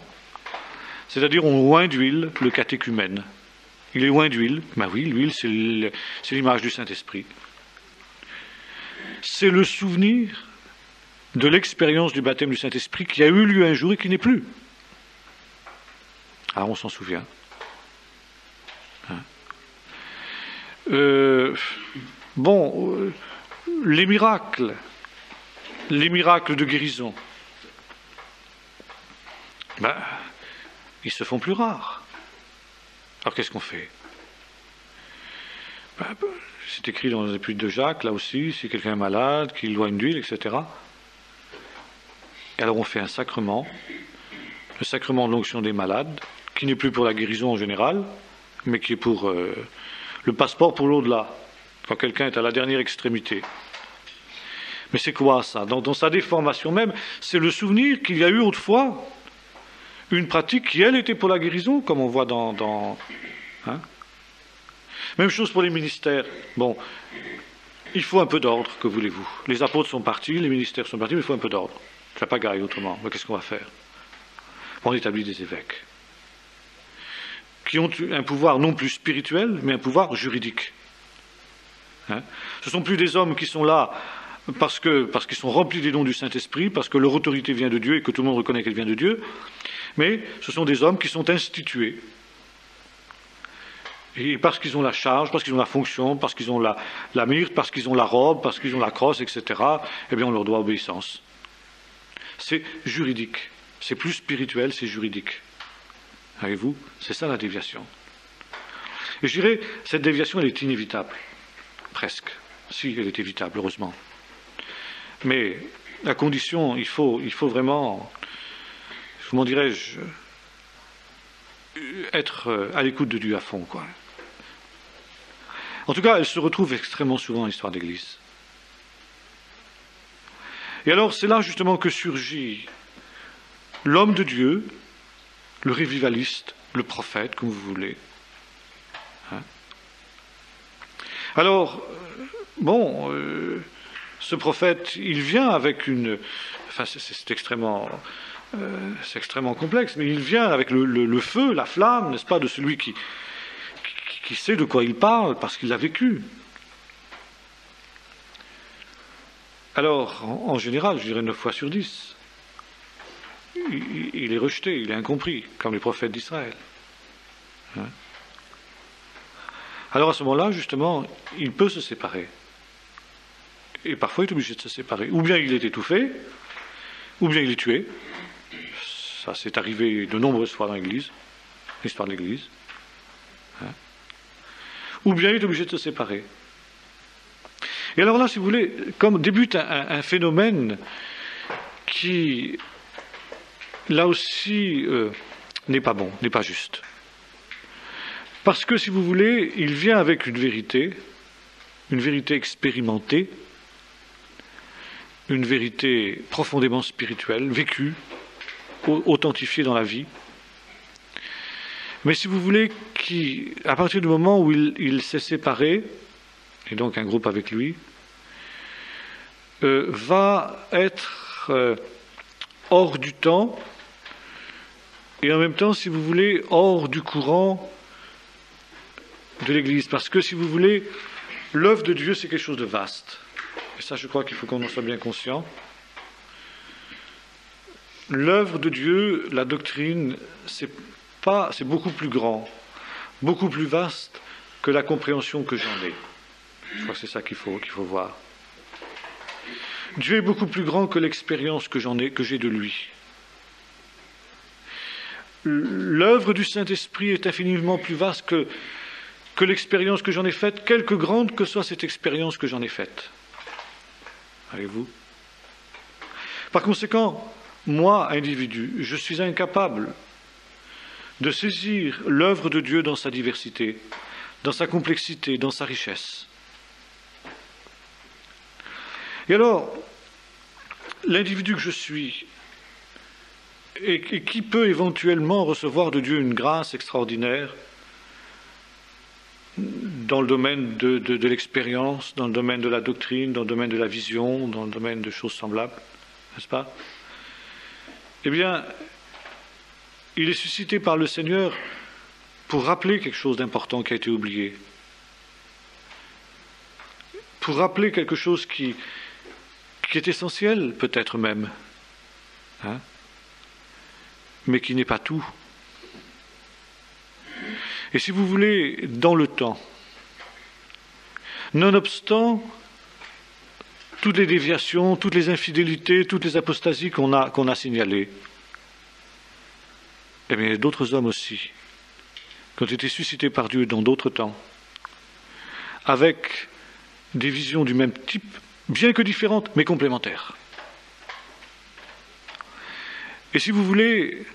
c'est-à-dire on oint d'huile le catéchumène. Il est oint d'huile. Ben oui, l'huile, c'est l'image du Saint-Esprit. C'est le souvenir de l'expérience du baptême du Saint-Esprit qui a eu lieu un jour et qui n'est plus. Ah, on s'en souvient. Hein. Les miracles de guérison, ben, ils se font plus rares. Alors qu'est-ce qu'on fait? C'est écrit dans les Épîtres de Jacques, là aussi, si quelqu'un est malade, qu'il loigne d'huile, etc. Et alors on fait un sacrement, le sacrement de l'onction des malades, qui n'est plus pour la guérison en général, mais qui est pour le passeport pour l'au-delà, quand quelqu'un est à la dernière extrémité. Mais c'est quoi ça? Dans sa déformation même, c'est le souvenir qu'il y a eu autrefois une pratique qui, elle, était pour la guérison, comme on voit hein. Même chose pour les ministères. Bon, il faut un peu d'ordre, que voulez-vous? Les apôtres sont partis, les ministères sont partis, mais il faut un peu d'ordre. Ça pagaille autrement. Mais qu'est-ce qu'on va faire? On établit des évêques qui ont un pouvoir non plus spirituel, mais un pouvoir juridique. Hein? Ce ne sont plus des hommes qui sont là parce qu'ils sont remplis des dons du Saint-Esprit, parce que leur autorité vient de Dieu et que tout le monde reconnaît qu'elle vient de Dieu, mais ce sont des hommes qui sont institués. Et parce qu'ils ont la charge, parce qu'ils ont la fonction, parce qu'ils ont la myrte, parce qu'ils ont la robe, parce qu'ils ont la crosse, etc., eh bien on leur doit obéissance. C'est juridique. C'est plus spirituel, c'est juridique. Voyez-vous, c'est ça la déviation. Et je dirais, cette déviation, elle est inévitable. Presque. Si, elle est évitable, heureusement. Mais la condition, il faut vraiment, comment dirais-je, être à l'écoute de Dieu à fond, quoi. En tout cas, elle se retrouve extrêmement souvent dans l'histoire d'Église. Et alors, c'est là justement que surgit l'homme de Dieu, le révivaliste, le prophète, comme vous voulez. Hein? Alors, ce prophète, il vient avec une... Enfin, c'est extrêmement complexe, mais il vient avec le feu, la flamme, n'est-ce pas, de celui qui sait de quoi il parle, parce qu'il l'a vécu. Alors, en général, je dirais 9 fois sur 10, il est rejeté, il est incompris, comme les prophètes d'Israël. Hein? Alors à ce moment-là, justement, il peut se séparer. Et parfois, il est obligé de se séparer. Ou bien il est étouffé, ou bien il est tué. Ça, c'est arrivé de nombreuses fois dans l'Église, l'histoire de l'Église. Hein? Ou bien il est obligé de se séparer. Et alors là, si vous voulez, comme débute un phénomène qui, là aussi, n'est pas bon, n'est pas juste. Parce que, si vous voulez, il vient avec une vérité expérimentée, une vérité profondément spirituelle, vécue, authentifiée dans la vie. Mais si vous voulez, à partir du moment où il s'est séparé, et donc un groupe avec lui, va être hors du temps, et en même temps, si vous voulez, hors du courant de l'Église. Parce que, si vous voulez, l'œuvre de Dieu, c'est quelque chose de vaste. Et ça, je crois qu'il faut qu'on en soit bien conscient. L'œuvre de Dieu, la doctrine, c'est beaucoup plus grand. beaucoup plus vaste que la compréhension que j'en ai. Je crois que c'est ça qu'il faut voir. Dieu est beaucoup plus grand que l'expérience que j'ai de lui. L'œuvre du Saint-Esprit est infiniment plus vaste que l'expérience que j'en ai faite, quelque grande que soit cette expérience que j'en ai faite. Voyez-vous ? Par conséquent, moi, individu, je suis incapable de saisir l'œuvre de Dieu dans sa diversité, dans sa complexité, dans sa richesse. Et alors, l'individu que je suis, et qui peut éventuellement recevoir de Dieu une grâce extraordinaire dans le domaine de l'expérience, dans le domaine de la doctrine, dans le domaine de la vision, dans le domaine de choses semblables, n'est-ce pas ? Eh bien, il est suscité par le Seigneur pour rappeler quelque chose d'important qui a été oublié, pour rappeler quelque chose qui est essentiel, peut-être même, hein, mais qui n'est pas tout. Et si vous voulez, dans le temps, nonobstant toutes les déviations, toutes les infidélités, toutes les apostasies qu'on a signalées, eh bien, il y a d'autres hommes aussi, qui ont été suscités par Dieu dans d'autres temps, avec des visions du même type, bien que différentes, mais complémentaires. Et si vous voulez,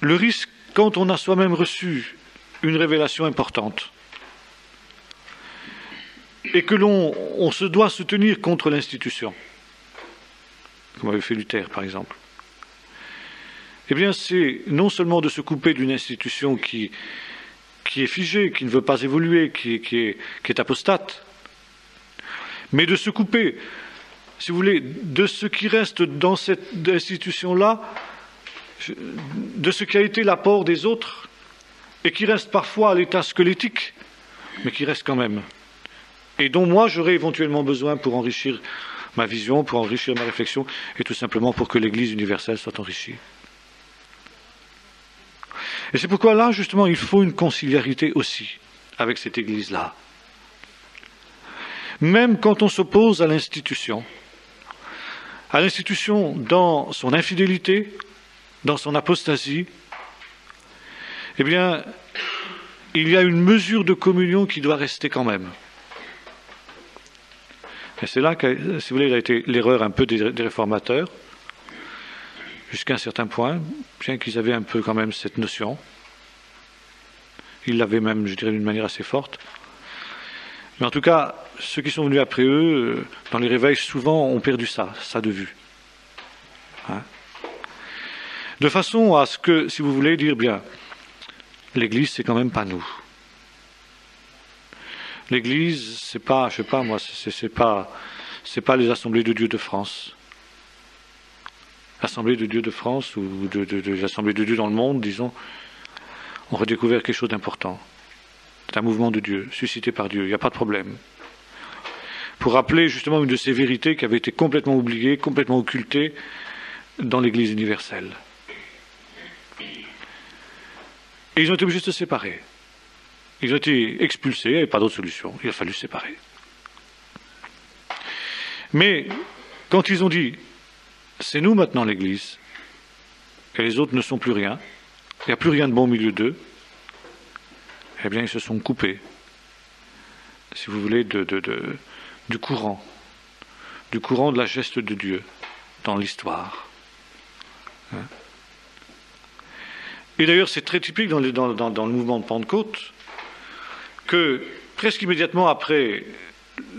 le risque, quand on a soi-même reçu une révélation importante, et que on se doit se tenir contre l'institution, comme avait fait Luther par exemple, eh bien c'est non seulement de se couper d'une institution qui est figée, qui ne veut pas évoluer, qui est apostate, mais de se couper, si vous voulez, de ce qui reste dans cette institution-là, de ce qui a été l'apport des autres, et qui reste parfois à l'état squelettique, mais qui reste quand même, et dont moi j'aurai éventuellement besoin pour enrichir ma vision, pour enrichir ma réflexion, et tout simplement pour que l'Église universelle soit enrichie. Et c'est pourquoi là, justement, il faut une conciliarité aussi avec cette Église-là. Même quand on s'oppose à l'institution dans son infidélité, dans son apostasie, eh bien, il y a une mesure de communion qui doit rester quand même. Et c'est là que, si vous voulez, il a été l'erreur un peu des réformateurs, jusqu'à un certain point, bien qu'ils avaient un peu quand même cette notion. Ils l'avaient même, je dirais, d'une manière assez forte. Mais en tout cas, ceux qui sont venus après eux, dans les réveils, souvent ont perdu ça de vue. Hein ? De façon à ce que, si vous voulez dire bien, l'Église, c'est quand même pas nous. L'Église, c'est pas, je sais pas moi, c'est pas les assemblées de Dieu de France. L'Assemblée de Dieu de France ou de l'Assemblée de Dieu dans le monde, disons, ont redécouvert quelque chose d'important. C'est un mouvement de Dieu, suscité par Dieu, il n'y a pas de problème. Pour rappeler justement une de ces vérités qui avait été complètement oubliée, complètement occultée dans l'Église universelle. Et ils ont été obligés de se séparer. Ils ont été expulsés, il n'y avait pas d'autre solution, il a fallu se séparer. Mais quand ils ont dit, c'est nous maintenant l'Église, et les autres ne sont plus rien, il n'y a plus rien de bon au milieu d'eux, eh bien ils se sont coupés, si vous voulez, du courant de la geste de Dieu dans l'histoire. Hein? Et d'ailleurs c'est très typique dans le mouvement de Pentecôte, que presque immédiatement après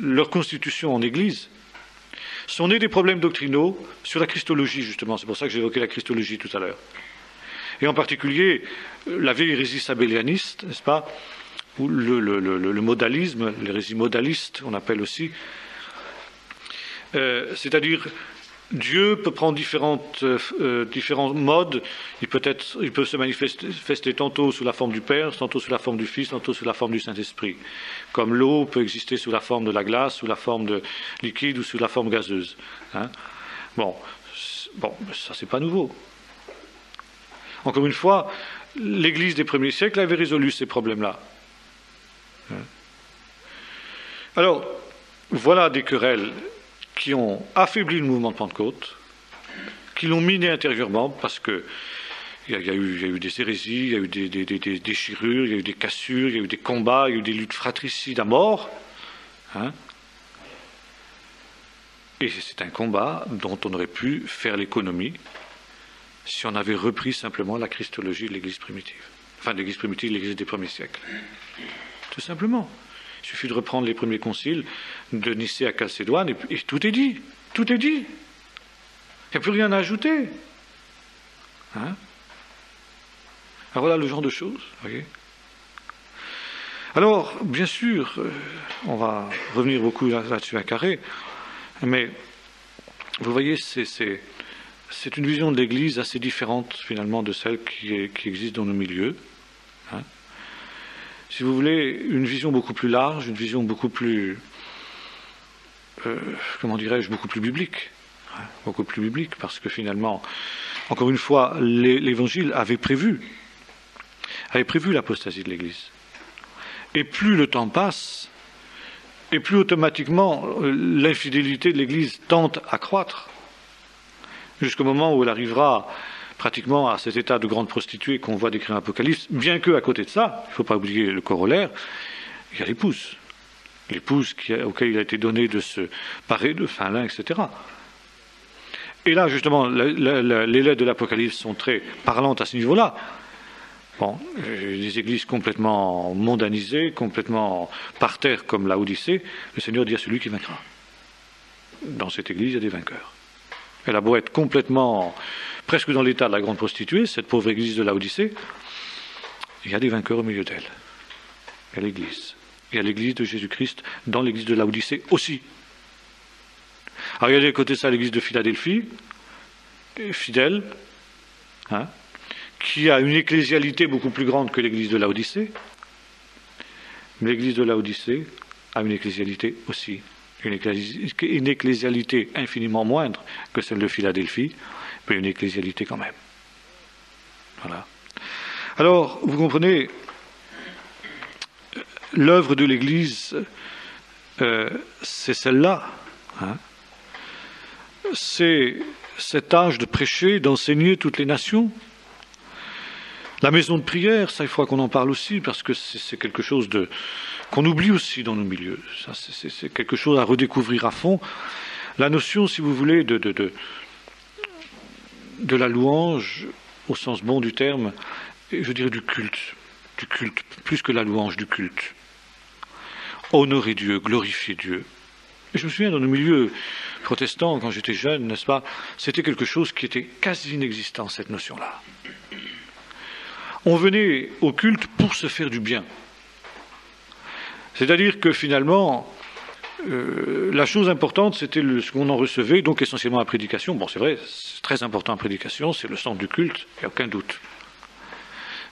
leur constitution en Église, sont nés des problèmes doctrinaux sur la christologie, justement. C'est pour ça que j'ai évoqué la christologie tout à l'heure. Et en particulier, la vieille hérésie sabellianiste, n'est-ce pas, ou le modalisme, l'hérésie modaliste, on appelle aussi, c'est-à-dire Dieu peut prendre différents modes. Il peut se manifester tantôt sous la forme du Père, tantôt sous la forme du Fils, tantôt sous la forme du Saint-Esprit. Comme l'eau peut exister sous la forme de la glace, sous la forme de liquide ou sous la forme gazeuse. Hein? Bon, ça c'est pas nouveau. Encore une fois, l'Église des premiers siècles avait résolu ces problèmes-là. Alors, voilà des querelles qui ont affaibli le mouvement de Pentecôte, qui l'ont miné intérieurement, parce que il y a eu des hérésies, il y a eu des déchirures, il y a eu des cassures, il y a eu des combats, il y a eu des luttes fratricides à mort. Et c'est un combat dont on aurait pu faire l'économie si on avait repris simplement la christologie de l'Église primitive. Enfin, de l'Église primitive, l'Église des premiers siècles. Tout simplement. Il suffit de reprendre les premiers conciles de Nicée à Chalcédoine et tout est dit. Tout est dit. Il n'y a plus rien à ajouter. Alors voilà le genre de choses, voyez. Alors, bien sûr, on va revenir beaucoup là-dessus à carré, mais vous voyez, c'est une vision de l'Église assez différente finalement de celle qui existe dans nos milieux. Si vous voulez, une vision beaucoup plus large, une vision beaucoup plus, comment dirais-je, beaucoup plus biblique. Beaucoup plus biblique, parce que finalement, encore une fois, l'Évangile avait prévu l'apostasie de l'Église. Et plus le temps passe, et plus automatiquement l'infidélité de l'Église tente à croître, jusqu'au moment où elle arrivera pratiquement à cet état de grande prostituée qu'on voit décrire l'Apocalypse, bien qu'à côté de ça, il ne faut pas oublier le corollaire, il y a l'épouse auquel il a été donné de se parer de fin lin, etc. Et là, justement, les lettres de l'Apocalypse sont très parlantes à ce niveau-là. Bon, des églises complètement mondanisées, complètement par terre comme la Odyssée, le Seigneur dit à celui qui vaincra. Dans cette église, il y a des vainqueurs. Elle a beau être complètement, presque dans l'état de la grande prostituée, cette pauvre église de la Odyssée, il y a des vainqueurs au milieu d'elle. Il y a l'église. Il y a l'église de Jésus-Christ dans l'église de la Odyssée aussi. Alors il y a des côtés de ça l'église de Philadelphie, fidèle, qui a une ecclésialité beaucoup plus grande que l'église de Laodicée, mais l'église de Laodicée a une ecclésialité aussi, une ecclésialité infiniment moindre que celle de Philadelphie, mais une ecclésialité quand même. Voilà. Alors, vous comprenez, l'œuvre de l'Église, c'est celle-là. C'est cet âge de prêcher, d'enseigner toutes les nations. La maison de prière, ça il faudra qu'on en parle aussi, parce que c'est quelque chose qu'on oublie aussi dans nos milieux. Ça, c'est quelque chose à redécouvrir à fond. La notion, si vous voulez, de la louange, au sens bon du terme, et je dirais du culte, plus que la louange, du culte. Honorer Dieu, glorifier Dieu. Et je me souviens, dans nos milieux protestants, quand j'étais jeune, n'est-ce pas, c'était quelque chose qui était quasi inexistant, cette notion-là. On venait au culte pour se faire du bien. C'est-à-dire que finalement, la chose importante, c'était ce qu'on en recevait, donc essentiellement la prédication. Bon, c'est vrai, c'est très important la prédication, c'est le centre du culte, il n'y a aucun doute.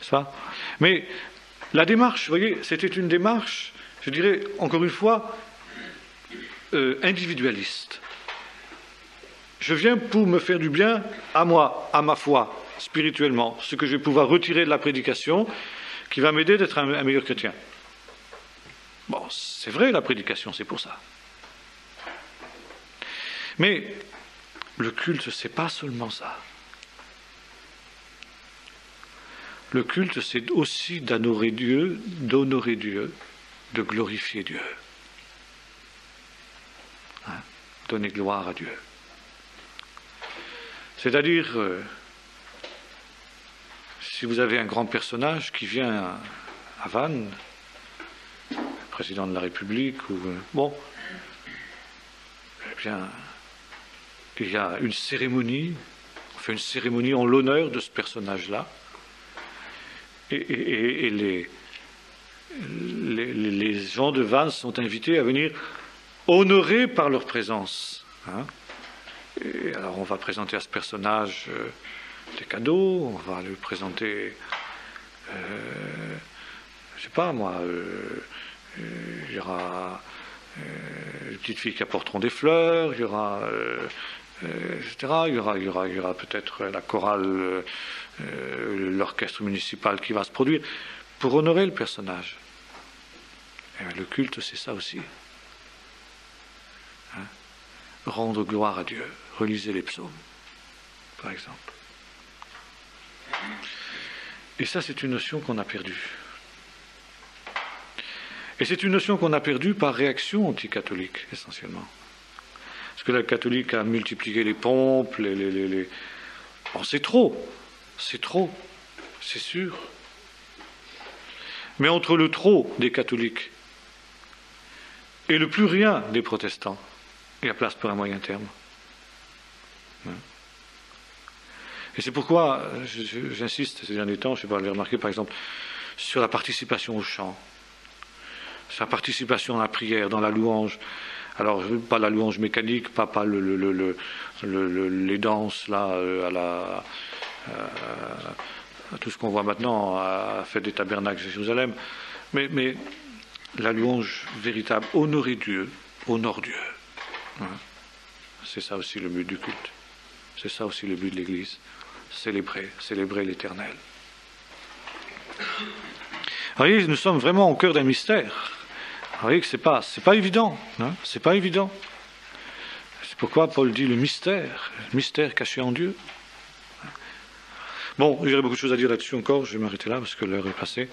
Ça. Mais la démarche, vous voyez, c'était une démarche, je dirais, encore une fois, individualiste. Je viens pour me faire du bien à moi, à ma foi, spirituellement, ce que je vais pouvoir retirer de la prédication qui va m'aider d'être un meilleur chrétien. Bon, c'est vrai, la prédication, c'est pour ça. Mais le culte, c'est pas seulement ça. Le culte, c'est aussi d'honorer Dieu, de glorifier Dieu. Donner gloire à Dieu. C'est-à-dire, si vous avez un grand personnage qui vient à Vannes, président de la République, ou bon, eh bien, il y a une cérémonie, on fait une cérémonie en l'honneur de ce personnage-là, et les gens de Vannes sont invités à venir honorer par leur présence. Et alors on va présenter à ce personnage des cadeaux, on va lui présenter, je sais pas moi, il y aura les petites filles qui apporteront des fleurs, il y aura etc. Il y aura peut-être la chorale, l'orchestre municipal qui va se produire pour honorer le personnage. Et le culte, c'est ça aussi. Hein? Rendre gloire à Dieu. Relisez les psaumes, par exemple. Et ça, c'est une notion qu'on a perdue. Et c'est une notion qu'on a perdue par réaction anticatholique, essentiellement. Parce que le catholique a multiplié les pompes, Bon, c'est trop, c'est sûr. Mais entre le trop des catholiques et le plus rien des protestants, il y a place pour un moyen terme. Et c'est pourquoi j'insiste ces derniers temps, je ne sais pas, vous l'avez remarqué par exemple, sur la participation au chant, sur la participation à la prière, dans la louange. Alors, pas la louange mécanique, pas les danses, là, à tout ce qu'on voit maintenant, à la fête des tabernacles de Jérusalem, mais la louange véritable, honorer Dieu, honore Dieu. C'est ça aussi le but du culte. C'est ça aussi le but de l'Église. Célébrer l'Éternel. Vous voyez, nous sommes vraiment au cœur d'un mystère. Vous voyez que c'est pas évident. C'est pas évident. C'est pourquoi Paul dit le mystère caché en Dieu. Bon, il y aurait beaucoup de choses à dire là-dessus encore, je vais m'arrêter là parce que l'heure est passée.